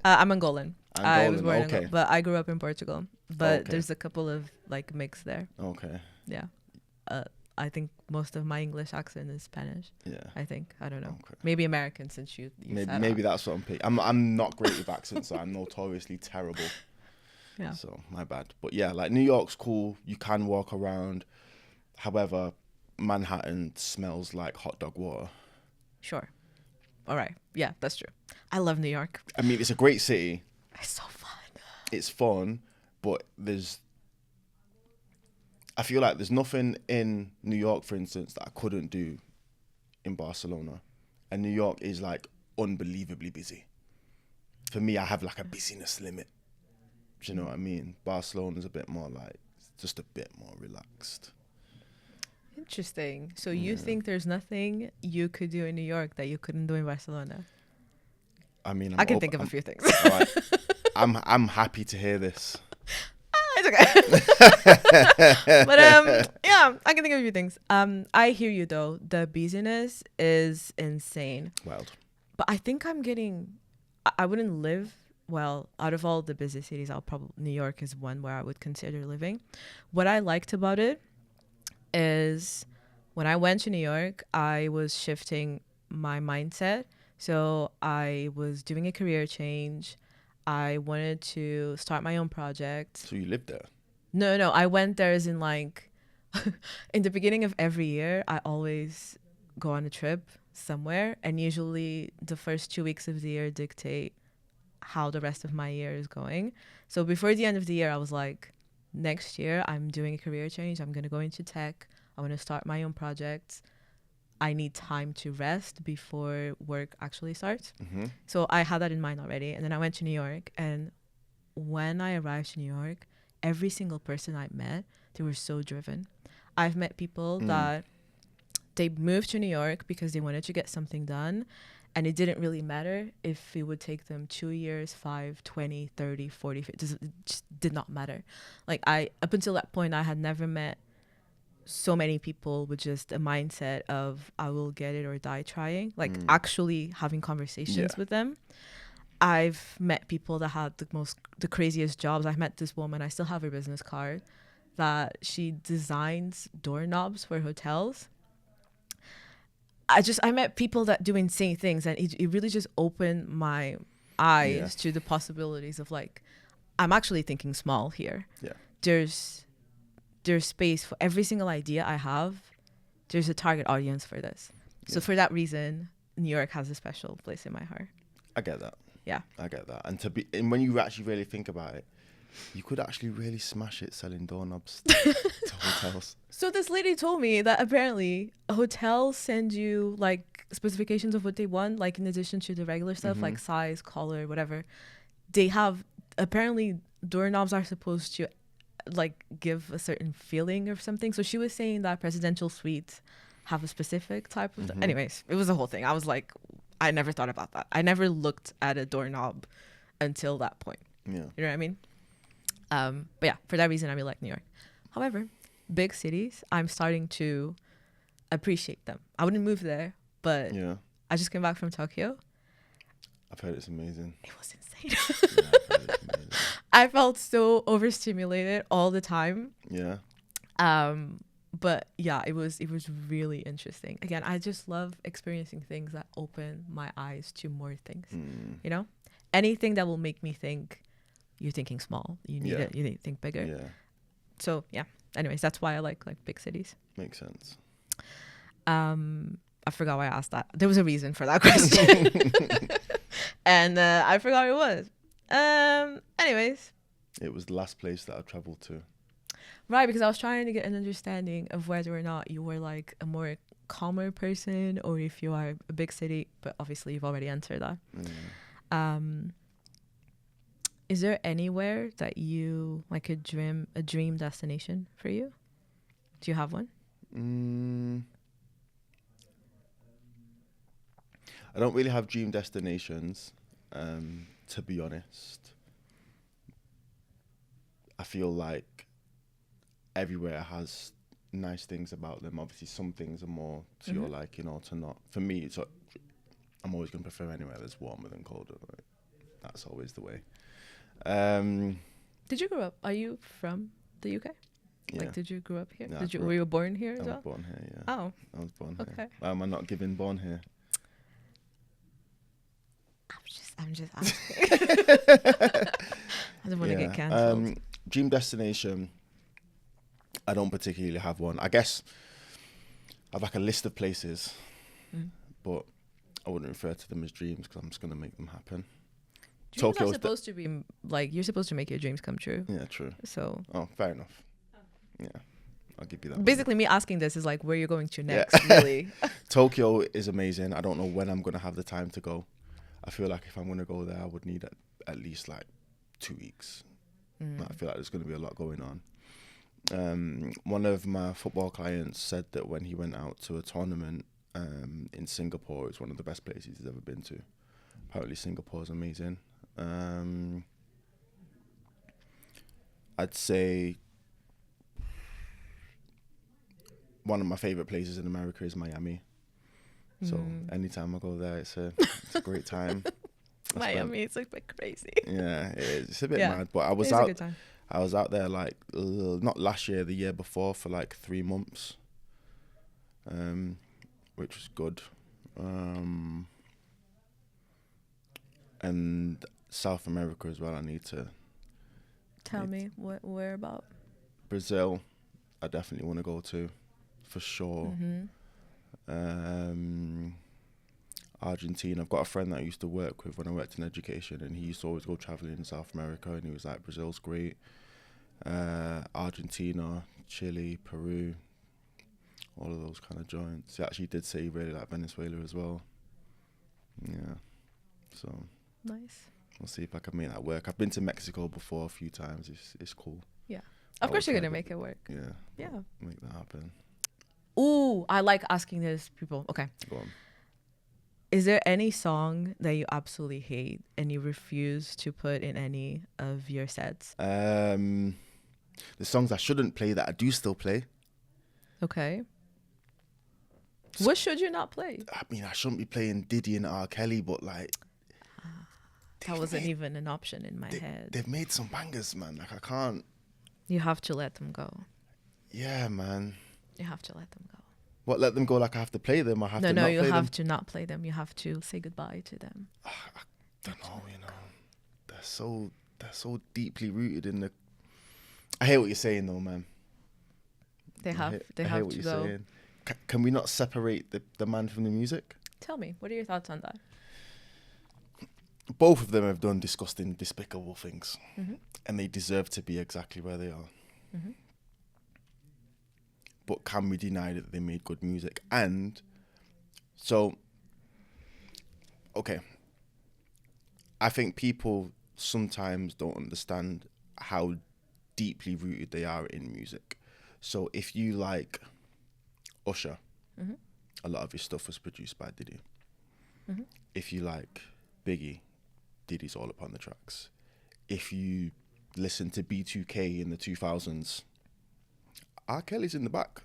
I'm Angolan. I was Angolan, born in okay. Angola, but I grew up in Portugal. But Okay. there's a couple of like mix there. Okay. Yeah. I think most of my English accent is Spanish. Yeah. I think. I don't know. Okay. Maybe American since you Maybe that's what I'm picking. I'm not great with accents, so I'm notoriously terrible. Yeah. So my bad. But yeah, like New York's cool. You can walk around. However, Manhattan smells like hot dog water. Sure. All right. Yeah, that's true. I love New York. I mean, it's a great city. It's so fun. It's fun, but I feel like there's nothing in New York, for instance, that I couldn't do in Barcelona. And New York is like unbelievably busy. For me, I have like a busyness limit. Do you know what I mean? Barcelona's a bit more like, just a bit more relaxed. Interesting. So you think there's nothing you could do in New York that you couldn't do in Barcelona? I mean, I can think of a few things. All right. I'm happy to hear this. It's okay. But yeah, I can think of a few things. I hear you though. The busyness is insane. Wild. but I think I wouldn't live, well, out of all the busy cities, New York is one where I would consider living. What I liked about it is when I went to New York, I was shifting my mindset. So I was doing a career change. I wanted to start my own project. So you lived there? No. I went there as in like, in the beginning of every year, I always go on a trip somewhere. And usually the first 2 weeks of the year dictate how the rest of my year is going. So before the end of the year, I was like, next year, I'm doing a career change. I'm going to go into tech. I want to start my own projects. I need time to rest before work actually starts. Mm-hmm. So I had that in mind already. And then I went to New York. And when I arrived to New York, every single person I met, they were so driven. I've met people that they moved to New York because they wanted to get something done. And it didn't really matter if it would take them 2 years, 5, 20, 30, 40, 50. It just did not matter. Like up until that point, I had never met so many people with just a mindset of I will get it or die trying, like actually having conversations with them. I've met people that had the craziest jobs. I've met this woman, I still have her business card, that she designs doorknobs for hotels. I met people that do insane things, and it really just opened my eyes to the possibilities of like, I'm actually thinking small here. Yeah. There's space for every single idea I have. There's a target audience for this. So for that reason, New York has a special place in my heart. I get that. Yeah. I get that. And when you actually really think about it, you could actually really smash it selling doorknobs to hotels. So this lady told me that apparently hotels send you like specifications of what they want, like in addition to the regular stuff, like size, color, whatever. They have, apparently doorknobs are supposed to like give a certain feeling or something. So she was saying that presidential suites have a specific type of anyways, it was a whole thing. I was like, I never thought about that. I never looked at a doorknob until that point. Yeah. You know what I mean? But yeah, for that reason, I really like New York. However, big cities, I'm starting to appreciate them. I wouldn't move there, but I just came back from Tokyo. I've heard it's amazing. It was insane. Yeah, I've heard it's amazing. I felt so overstimulated all the time. Yeah. But yeah, it was really interesting. Again, I just love experiencing things that open my eyes to more things. You know, anything that will make me think you're thinking small. You need it. You need to think bigger. Yeah. So yeah. Anyways, that's why I like big cities. Makes sense. I forgot why I asked that. There was a reason for that question, and I forgot what it was. Anyways, it was the last place that I traveled to. Right, because I was trying to get an understanding of whether or not you were like a more calmer person or if you are a big city, but obviously you've already answered that. Is there anywhere that you like a dream destination for you? Do you have one? I don't really have dream destinations, to be honest. I feel like everywhere has nice things about them. Obviously, some things are more to your liking or to not. For me, I'm always going to prefer anywhere that's warmer than colder. Right? That's always the way. Did you grow up? Are you from the UK? Yeah. Like, did you grow up here? No, Were you born here as I well? was born here, yeah. Oh. I was born Okay. here. Why am I not given born here? I'm just asking. I don't want to get cancelled. Dream destination, I don't particularly have one. I guess I have like a list of places, but I wouldn't refer to them as dreams because I'm just going to make them happen. Dreams are supposed to be like, you're supposed to make your dreams come true. Yeah, true. So. Oh, fair enough. Yeah, I'll give you that. Basically, me asking this is like where you're going to next, really. Tokyo is amazing. I don't know when I'm going to have the time to go. I feel like if I'm going to go there, I would need at least like 2 weeks. I feel like there's going to be a lot going on. One of my football clients said that when he went out to a tournament in Singapore, it's one of the best places he's ever been to. Apparently Singapore is amazing. I'd say one of my favorite places in America is Miami. So anytime I go there, it's a great time. Miami, it's a bit crazy. Yeah, it's a bit Yeah, mad. But I was it's a out. good time. I was out there like not last year, the year before, for like 3 months, which was good. And South America as well. I need to. Tell me where about? Brazil, I definitely want to go to, for sure. Argentina. I've got a friend that I used to work with when I worked in education, and he used to always go traveling in South America, and he was like, Brazil's great. Argentina, Chile, Peru, all of those kind of joints. He actually did say he really liked Venezuela as well. Yeah, so Nice. we'll see if I can make that work. I've been to Mexico before a few times. It's cool. Yeah. Of course you're gonna make it work. Yeah. Yeah. Make that happen. Ooh, I like asking this people. Okay. Go on. Is there any song that you absolutely hate and you refuse to put in any of your sets? The songs I shouldn't play that I do still play. Okay. What should you not play? I mean, I shouldn't be playing Diddy and R. Kelly, but like, That wasn't even an option in my head. they've made some bangers, man. Like, I can't. You have to let them go. Yeah, man. You have to let them go. What, let them go like I have to play them? I have to No, not you play have them? to not play them. You have to say goodbye to them. I don't know, you know. They're so deeply rooted in the... I hear what you're saying, though, man. They I have hear to what you're go. saying. Can we not separate the man from the music? Tell me, what are your thoughts on that? Both of them have done disgusting, despicable things. Mm-hmm. And they deserve to be exactly where they are. Mm-hmm. But can we deny that they made good music? And so, okay, I think people sometimes don't understand how deeply rooted they are in music. So if you like Usher, Mm-hmm. a lot of his stuff was produced by Diddy. Mm-hmm. If you like Biggie, Diddy's all up on the tracks. If you listen to B2K in the 2000s, R. Kelly's in the back,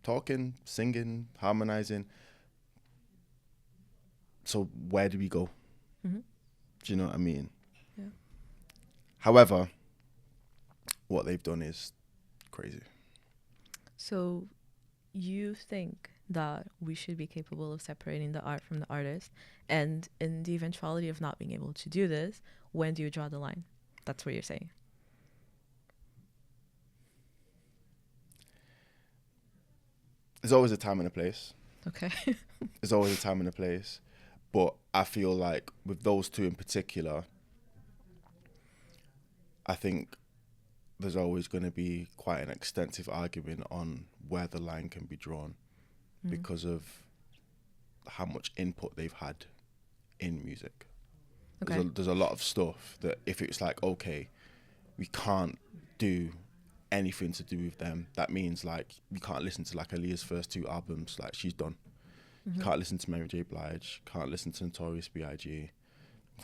talking, singing, harmonizing. So where do we go? Mm-hmm. Do you know what I mean? Yeah. However, what they've done is crazy. So you think that we should be capable of separating the art from the artist, and in the eventuality of not being able to do this, when do you draw the line? That's what you're saying. There's always a time and a place. Okay. There's always a time and a place. But I feel like with those two in particular, I think there's always going to be quite an extensive argument on where the line can be drawn because of how much input they've had in music. Okay. There's a lot of stuff that if it's like, okay, we can't do anything to do with them, that means like you can't listen to like Aaliyah's first 2 albums, like she's done. Mm-hmm. You can't listen to Mary J. Blige, can't listen to Notorious B.I.G.,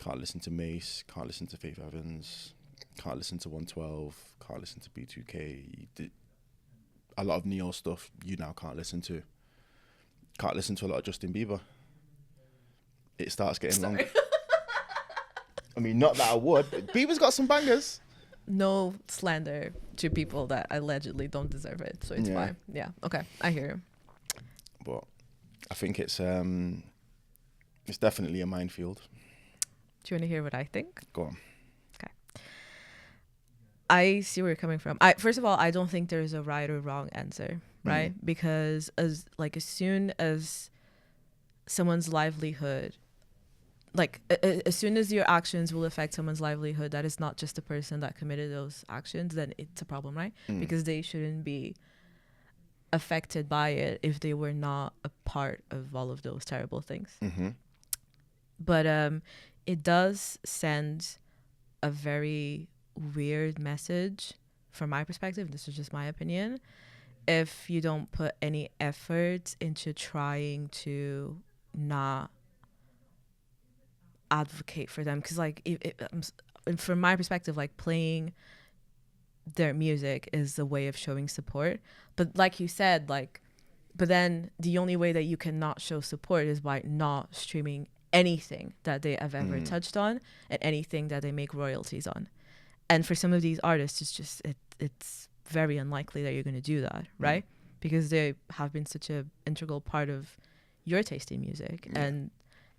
can't listen to Mace, can't listen to Faith Evans, can't listen to 112, can't listen to B2K. A lot of Neo stuff you now can't listen to. Can't listen to a lot of Justin Bieber. It starts getting long. I mean, not that I would, but Bieber's got some bangers. No slander to people that allegedly don't deserve it, so it's fine. Yeah. Okay, I hear you. But I think it's definitely a minefield. Do you want to hear what I think? Go on. I see where you're coming from. First of all, I don't think there's a right or wrong answer, right? Because as soon as someone's livelihood, as soon as your actions will affect someone's livelihood, that is not just the person that committed those actions, then it's a problem, right? Because they shouldn't be affected by it if they were not a part of all of those terrible things. Mm-hmm. But it does send a very weird message from my perspective. This is just my opinion. If you don't put any effort into trying to not advocate for them, because from my perspective, like playing their music is a way of showing support. But like you said, like But then the only way that you cannot show support is by not streaming anything that they have ever touched on and anything that they make royalties on. And for some of these artists, it's just it's very unlikely that you're going to do that, right? Because they have been such an integral part of your taste in music. And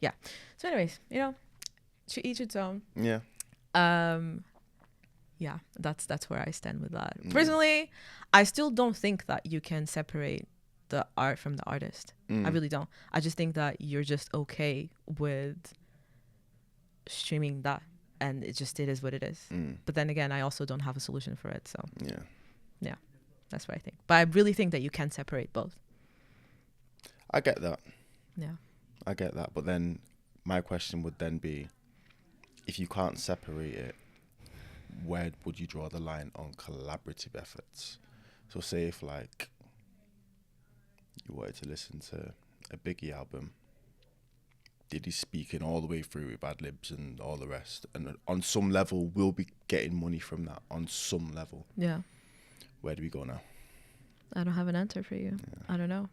yeah. So anyways, you know, to each its own. Yeah. Yeah, that's where I stand with that. Personally, I still don't think that you can separate the art from the artist. I really don't. I just think that you're just okay with streaming that, and it is what it is. But then again, I also don't have a solution for it. So yeah, that's what I think. But I really think that you can separate both. I get that. Yeah. I get that. But then my question would then be, if you can't separate it, where would you draw the line on collaborative efforts? So say if like you wanted to listen to a Biggie album, did he speaking all the way through with ad libs and all the rest? And on some level, we'll be getting money from that on some level. Yeah. Where do we go now? I don't have an answer for you. I don't know.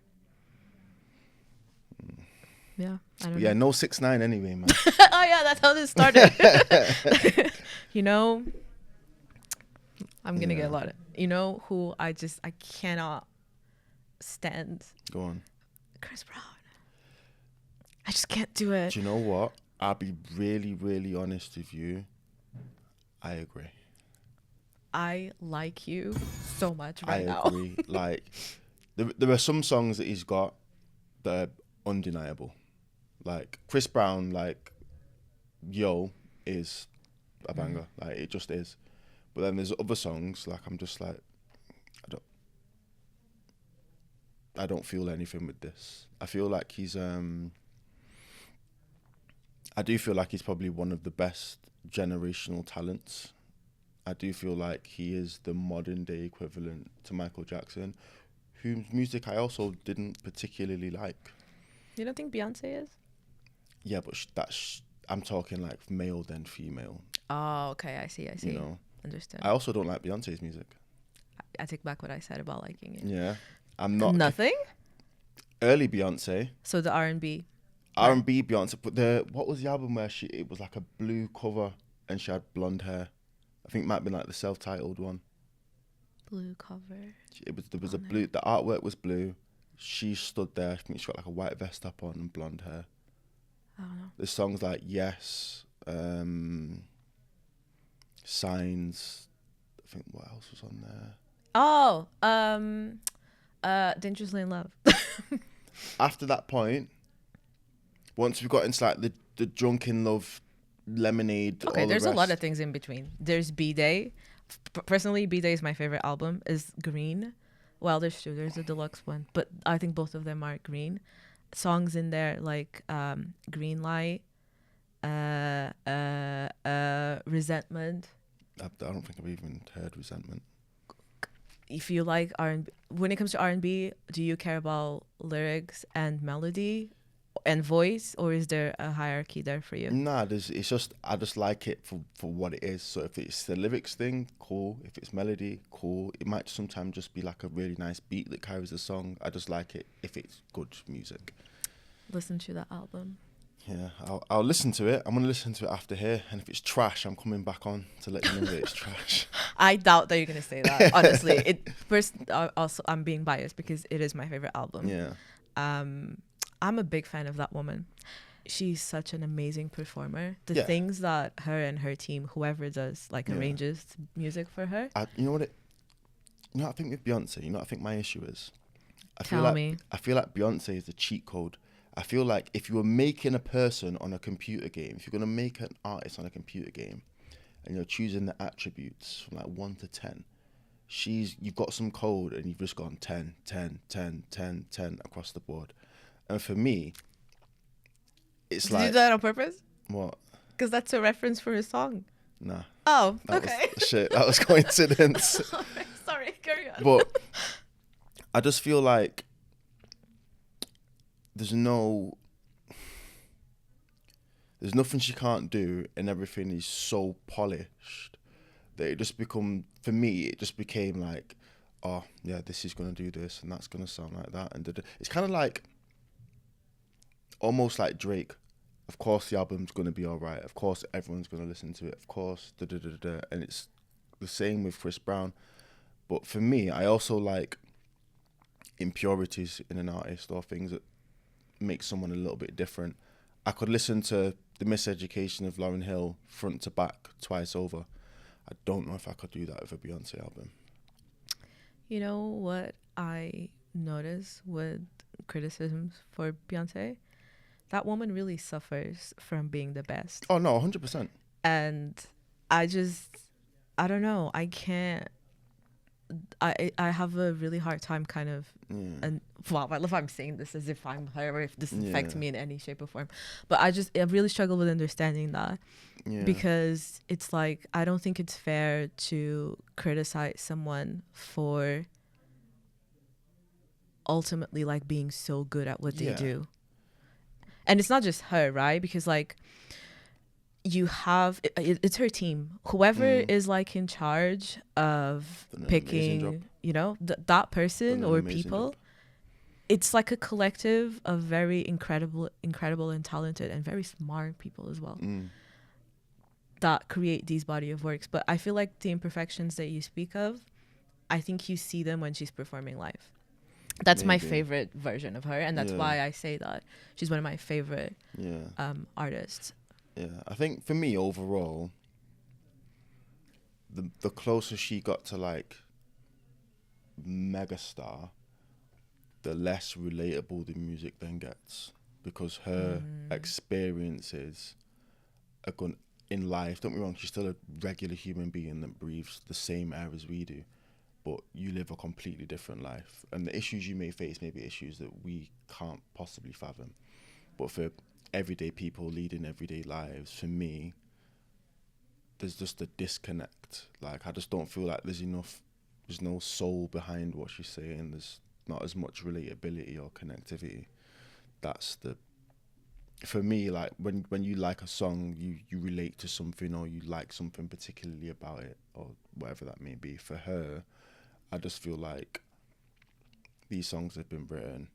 Yeah, I don't know. No 6ix9ine anyway, man. Oh yeah, that's how this started. You know, I'm gonna get a lot of. You know who I cannot stand? Go on. Chris Brown. I just can't do it. Do you know what? I'll be really, really honest with you. I agree. I like you so much now. I agree. Like, there are some songs that he's got that are undeniable. Like, Chris Brown, like, Yo is a banger. Like, it just is. But then there's other songs, like, I'm just like, I don't feel anything with this. I feel like he's, I do feel like he's probably one of the best generational talents. I do feel like he is the modern day equivalent to Michael Jackson, whose music I also didn't particularly like. You don't think Beyonce is? Yeah, but I'm talking like male then female. Oh, okay. I see. You know, Understand. I also don't like Beyonce's music. I take back what I said about liking it. Yeah, I'm not. Nothing? Early Beyonce. So the R&B. R&B Beyonce, but what was the album where it was like a blue cover and she had blonde hair? I think it might have been like the self-titled one. Blue cover. There was a blue. The artwork was blue. She stood there. I think she got like a white vest up on and blonde hair. I don't know. There's songs like Yes, Signs. I think what else was on there? Oh, Dangerously in Love. After that point, once we got into like the Drunken Love, Lemonade. Okay, all there's the a lot rest. of things in between. There's B-Day. Personally, B-Day is my favorite album. Is Green. Well, there's two. There's a deluxe one, but I think both of them are green. Songs in there like Green Light, Resentment. I don't think I've even heard Resentment. If you like R&B, when it comes to R&B, do you care about lyrics and melody and voice, or is there a hierarchy there for you? Nah, it's just I just like it for what it is. So if it's the lyrics thing, cool. If it's melody, cool. It might sometimes just be like a really nice beat that carries the song. I just like it if it's good music. Listen to that album. Yeah, I'll listen to it. I'm gonna listen to it after here, and if it's trash, I'm coming back on to let you know that it's trash. I doubt that you're gonna say that. Honestly, also I'm being biased because it is my favorite album. Yeah. I'm a big fan of that woman. She's such an amazing performer. The Yeah. things that her and her team, whoever does arranges music for her. You know what I think with Beyonce. You know what I think my issue is. I Tell feel like, me. I feel like Beyonce is the cheat code. I feel like if you were making a person on a computer game, if you're gonna make an artist on a computer game, and you're choosing the attributes from like 1 to 10, you've got some code and you've just gone 10, 10, 10, 10, 10 across the board. And for me, it's Did like you do that on purpose? what? Because that's a reference for a song. Nah. Oh, That okay. was, shit, that was coincidence. Sorry, carry on. But I just feel like there's nothing she can't do, and everything is so polished that it just became like, oh yeah, this is gonna do this and that's gonna sound like that, and it's kind of like almost like Drake. Of course, the album's gonna be alright. Of course, everyone's gonna listen to it. Of course, and it's the same with Chris Brown. But for me, I also like impurities in an artist or things that make someone a little bit different. I could listen to The Miseducation of Lauryn Hill front to back twice over. I don't know if I could do that with a Beyonce album. You know what I notice with criticisms for Beyonce? That woman really suffers from being the best. Oh no, 100%. And I don't know. I can't. I have a really hard time kind of, and wow, I love how I'm saying this as if I'm her, or if this affects me in any shape or form. But I really struggle with understanding that, because it's like, I don't think it's fair to criticize someone for ultimately like being so good at what they do. And it's not just her, right? Because like, you have it's her team, whoever is like in charge of picking, you know, that person or people. It's like a collective of very incredible and talented and very smart people as well, that create these body of works. But I feel like the imperfections that you speak of, I think you see them when she's performing live. That's my favorite version of her, and that's why I say that she's one of my favorite artists. Yeah, I think for me overall, the closer she got to like megastar, the less relatable the music then gets, because her experiences are going in life. Don't be wrong, she's still a regular human being that breathes the same air as we do, but you live a completely different life, and the issues you may face may be issues that we can't possibly fathom. But for everyday people leading everyday lives, for me, there's just a disconnect. Like, I just don't feel like there's no soul behind what she's saying. There's not as much relatability or connectivity. That's for me, like when you like a song, you relate to something, or you like something particularly about it, or whatever that may be. For her, I just feel like these songs have been written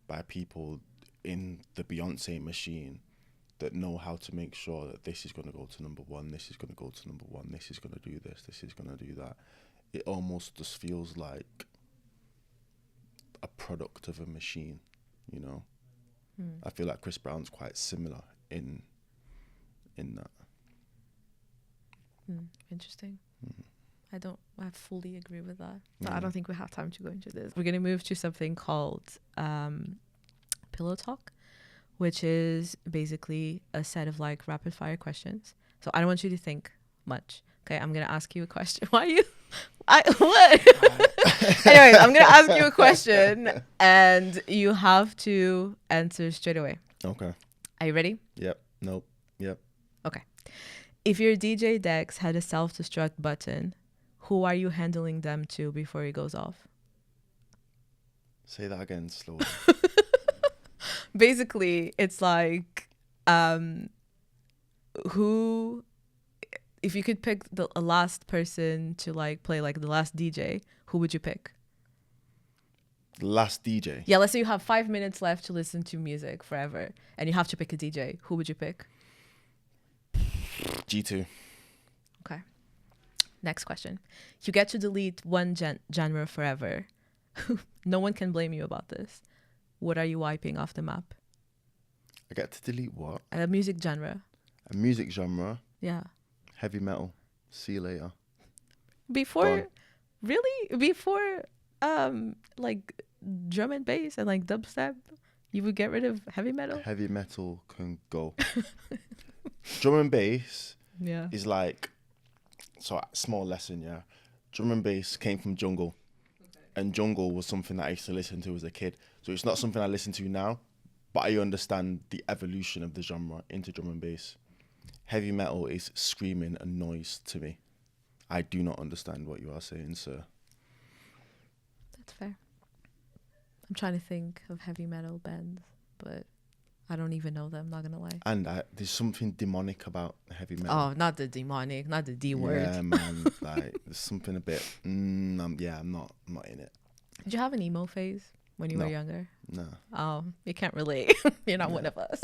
by people in the Beyonce machine that know how to make sure that this is going to go to number one, this is going to go to number one, this is going to do this is going to do that. It almost just feels like a product of a machine, you know. I feel like Chris Brown's quite similar in that. Interesting. I fully agree with that, but I don't think we have time to go into this. We're going to move to something called Pillow Talk, which is basically a set of like rapid fire questions. So I don't want you to think much. Okay, I'm gonna ask you a question. Why are you? What? Anyways, I'm gonna ask you a question, and you have to answer straight away. Okay. Are you ready? Yep. Nope. Yep. Okay. If your DJ decks had a self-destruct button, who are you handling them to before it goes off? Say that again slowly. Basically, it's like, who, if you could pick the last person to like play, like the last DJ, who would you pick? Last DJ? Yeah, let's say you have 5 minutes left to listen to music forever, and you have to pick a DJ. Who would you pick? G2. Okay. Next question. You get to delete one genre forever. No one can blame you about this. What are you wiping off the map? I get to delete what? A music genre. A music genre? Yeah. Heavy metal. See you later. Before, Done. really? Before, like drum and bass and like dubstep, you would get rid of heavy metal? Heavy metal can go. Drum and bass is like, so small lesson, yeah. Drum and bass came from jungle. And jungle was something that I used to listen to as a kid. So it's not something I listen to now, but I understand the evolution of the genre into drum and bass. Heavy metal is screaming and noise to me. I do not understand what you are saying, sir. That's fair. I'm trying to think of heavy metal bands, but I don't even know them, not gonna lie. And there's something demonic about heavy metal. Oh, not the demonic, not the D word. Yeah, man. Like, there's something a bit. I'm not in it. Did you have an emo phase when you No. were younger? No. Oh, you can't relate. You're not one of us.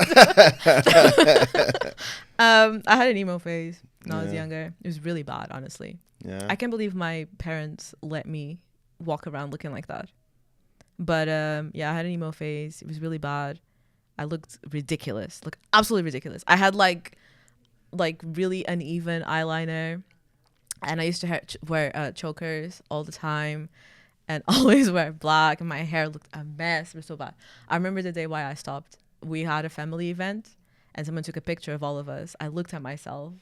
I had an emo phase when I was Yeah. younger. It was really bad, honestly. Yeah. I can't believe my parents let me walk around looking like that. But yeah, I had an emo phase. It was really bad. I looked ridiculous, like absolutely ridiculous. I had like really uneven eyeliner, and I used to wear chokers all the time, and always wear black. And my hair looked a mess. It was so bad. I remember the day why I stopped. We had a family event, and someone took a picture of all of us. I looked at myself,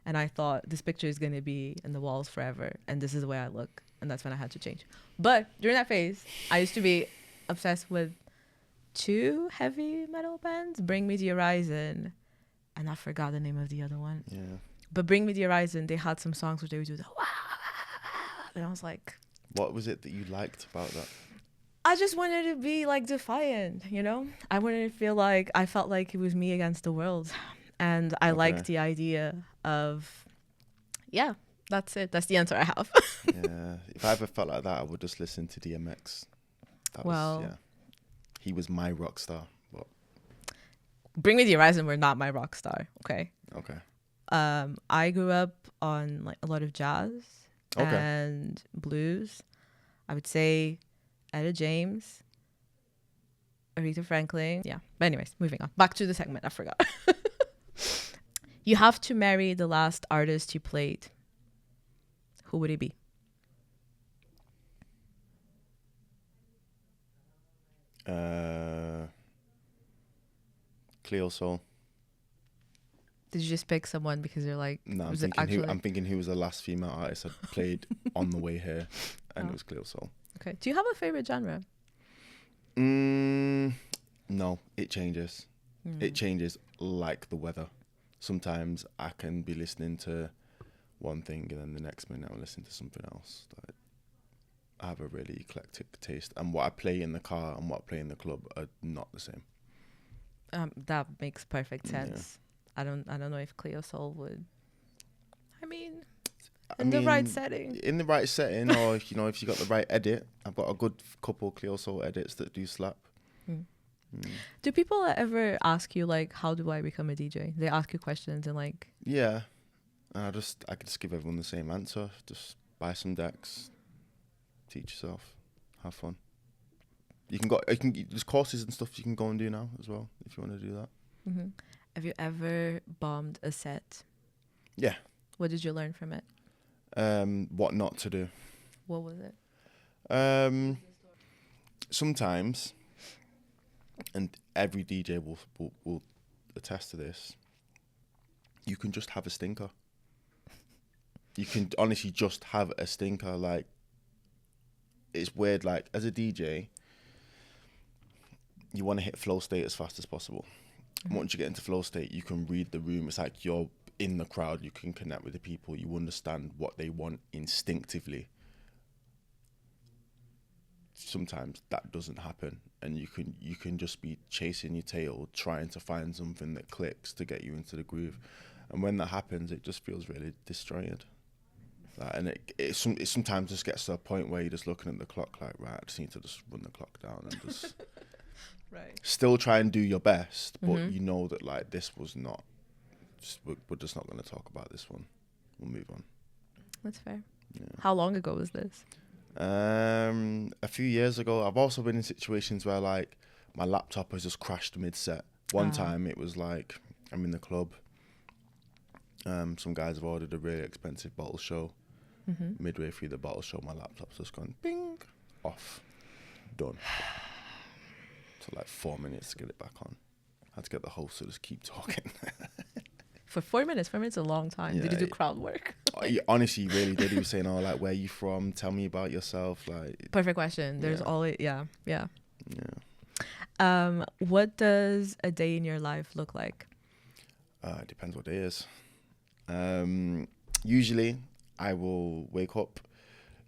and I thought this picture is gonna be in the walls forever, and this is the way I look. And that's when I had to change. But during that phase, I used to be obsessed with 2 heavy metal bands, Bring Me the Horizon, and I forgot the name of the other one. Yeah. But Bring Me the Horizon, they had some songs where they would do the wow, and I was like, What was it that you liked about that? I just wanted to be like defiant, you know? I wanted to feel like I felt like it was me against the world. And I liked the idea of, yeah, that's it. That's the answer I have. Yeah. If I ever felt like that, I would just listen to DMX. He was my rock star. But Bring Me the Horizon were not my rock star, okay? okay. I grew up on like a lot of jazz and blues. I would say Etta James, Aretha Franklin. Yeah. But anyways, moving on. Back to the segment. I forgot. You have to marry the last artist you played. Who would it be? Cleo Soul. Did you just pick someone because you're like, No, was it actually? I'm thinking who was the last female artist I played on the way here, and it was Cleo Soul. Okay. Do you have a favorite genre? No, it changes. It changes like the weather. Sometimes I can be listening to one thing and then the next minute I'll listen to something else. Like, I have a really eclectic taste, and what I play in the car and what I play in the club are not the same. That makes perfect sense. I don't know if Cleo Soul would. I mean, the right setting. In the right setting, or if you got the right edit. I've got a good couple Cleo Soul edits that do slap. Do people ever ask you like, how do I become a DJ? They ask you questions and like. Yeah, and I could just give everyone the same answer. Just buy some decks, teach yourself, have fun. There's courses and stuff you can go and do now as well if you want to do that. Mm-hmm. Have you ever bombed a set? Yeah. What did you learn from it? What not to do. What was it? Sometimes, and every DJ will attest to this, you can just have a stinker. You can honestly just have a stinker. Like, it's weird. Like, as a DJ, you want to hit flow state as fast as possible. Mm-hmm. Once you get into flow state, you can read the room. It's like you're in the crowd. You can connect with the people. You understand what they want instinctively. Sometimes that doesn't happen, and you can just be chasing your tail, trying to find something that clicks to get you into the groove. And when that happens, it just feels really disjointed. And it sometimes just gets to a point where you're just looking at the clock like, right, I just need to just run the clock down and just right. Still try and do your best, but you know that like this was not. We're just not going to talk about this one. We'll move on. That's fair. Yeah. How long ago was this? A few years ago. I've also been in situations where like my laptop has just crashed mid-set. One time it was like I'm in the club. Some guys have ordered a really expensive bottle show. Midway through the bottle show, my laptop's just gone bing, off, done. So like 4 minutes to get it back on. Had to get the host to just keep talking. For 4 minutes? 4 minutes is a long time. Yeah, Did you do crowd work? He honestly really did. He was saying, "Oh, like where are you from? Tell me about yourself." Like, perfect question. There's always yeah. Yeah. What does a day in your life look like? It depends what day it is. Usually, I will wake up,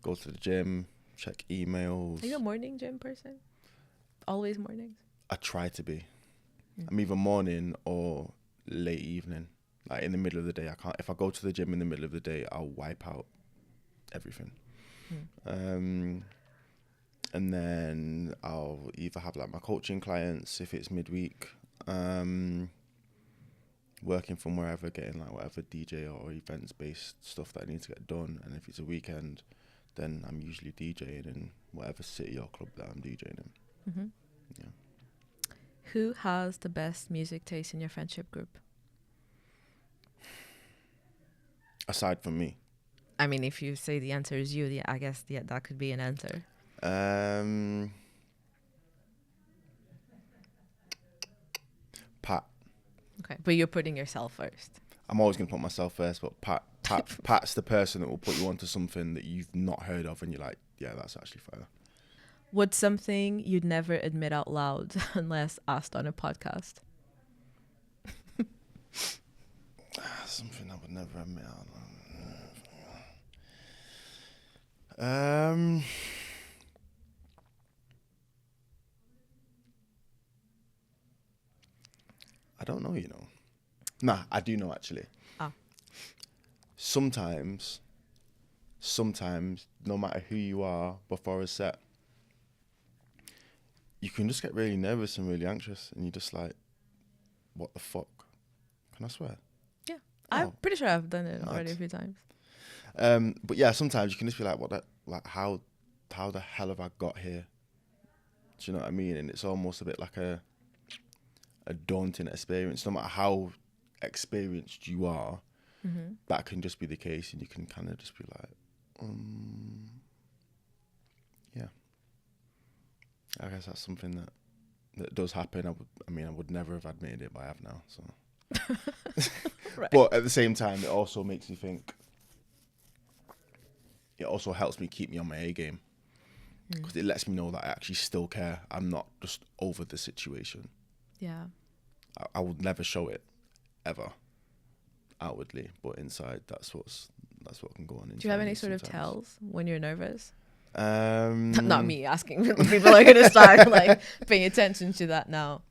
go to the gym, check emails. Are you a morning gym person? Always mornings? I try to be. I'm either morning or late evening. Like in the middle of the day, I can't. If I go to the gym in the middle of the day, I'll wipe out everything. And then I'll either have like my coaching clients if it's midweek, working from wherever, getting like whatever DJ or events based stuff that I need to get done. And if it's a weekend, then I'm usually DJing in whatever city or club that I'm DJing in. Yeah. Who has the best music taste in your friendship group? Aside from me. I mean, if you say the answer is you, I guess that could be an answer. Pat. Okay, but you're putting yourself first. I'm always going to put myself first, but Pat's the person that will put you onto something that you've not heard of and you're like, yeah, that's actually fire. What's something you'd never admit out loud unless asked on a podcast? Something I would never admit out loud. I don't know, Nah, I do know, actually. Sometimes, no matter who you are before a set, you can just get really nervous and really anxious, and you're just like, what the fuck? Can I swear? Yeah. I'm pretty sure I've done it already a few times. But yeah, sometimes you can just be like, how the hell have I got here? Do you know what I mean? And it's almost a bit like a daunting experience. No matter how experienced you are, that can just be the case, and you can kind of just be like, yeah. I guess that's something that does happen. I would never have admitted it, but I have now. So, right. But at the same time, it also makes me think. It also helps me keep me on my A game, because it lets me know that I actually still care. I'm not just over the situation. Yeah. I would never show it, ever, outwardly, but inside, that's what can go on. Do you have any sort of tells when you're nervous? Not Not me asking. People are gonna start like paying attention to that now.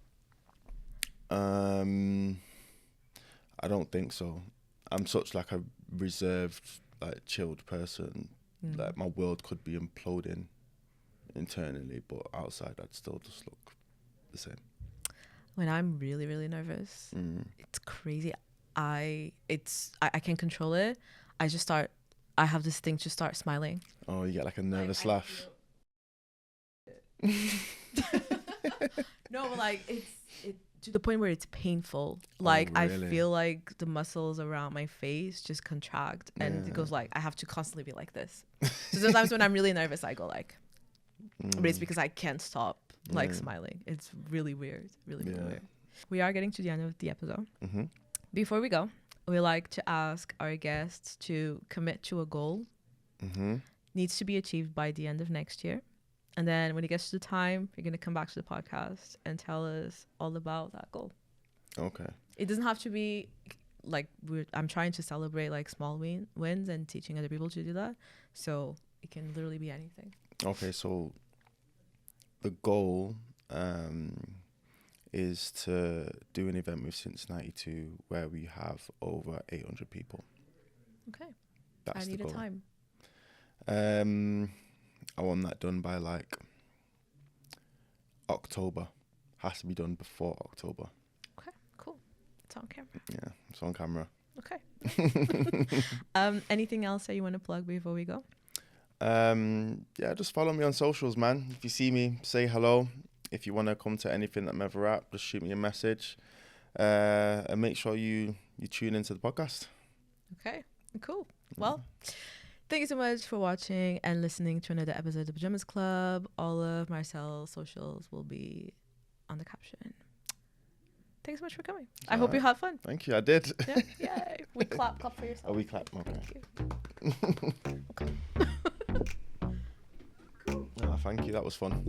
I don't think so. I'm such like a reserved, like chilled person. Like my world could be imploding internally, but outside I'd still just look the same. When I'm really, really nervous, it's crazy. I can't control it. I have this thing to start smiling. Oh, you get like a nervous laugh. No, but like it's to the point where it's painful. Like really? I feel like the muscles around my face just contract, and it goes like I have to constantly be like this. So sometimes when I'm really nervous, I go like, but it's because I can't stop like smiling. It's really weird, really weird. We are getting to the end of the episode. Before we go, we like to ask our guests to commit to a goal. Needs to be achieved by the end of next year. And then when it gets to the time, you're going to come back to the podcast and tell us all about that goal. Okay. It doesn't have to be like I'm trying to celebrate like small wins and teaching other people to do that. So it can literally be anything. Okay, so the goal is to do an event with Since 92 where we have over 800 people. Okay. That's I need the goal. A time. I want that done by like October. Has to be done before October. Okay, cool. It's on camera. Yeah, it's on camera. Okay. Anything else that you want to plug before we go? Yeah, just follow me on socials, man. If you see me, say hello. If you want to come to anything that I'm ever at, just shoot me a message. And make sure you tune into the podcast. Okay, cool. Well, thank you so much for watching and listening to another episode of Pyjamas Club. All of Marcel's socials will be on the caption. Thanks so much for coming. I hope you had fun. Thank you. I did. Yeah, yay. We clap for yourself. Oh, we clap. Okay. Thank you. Okay. Oh, thank you. That was fun.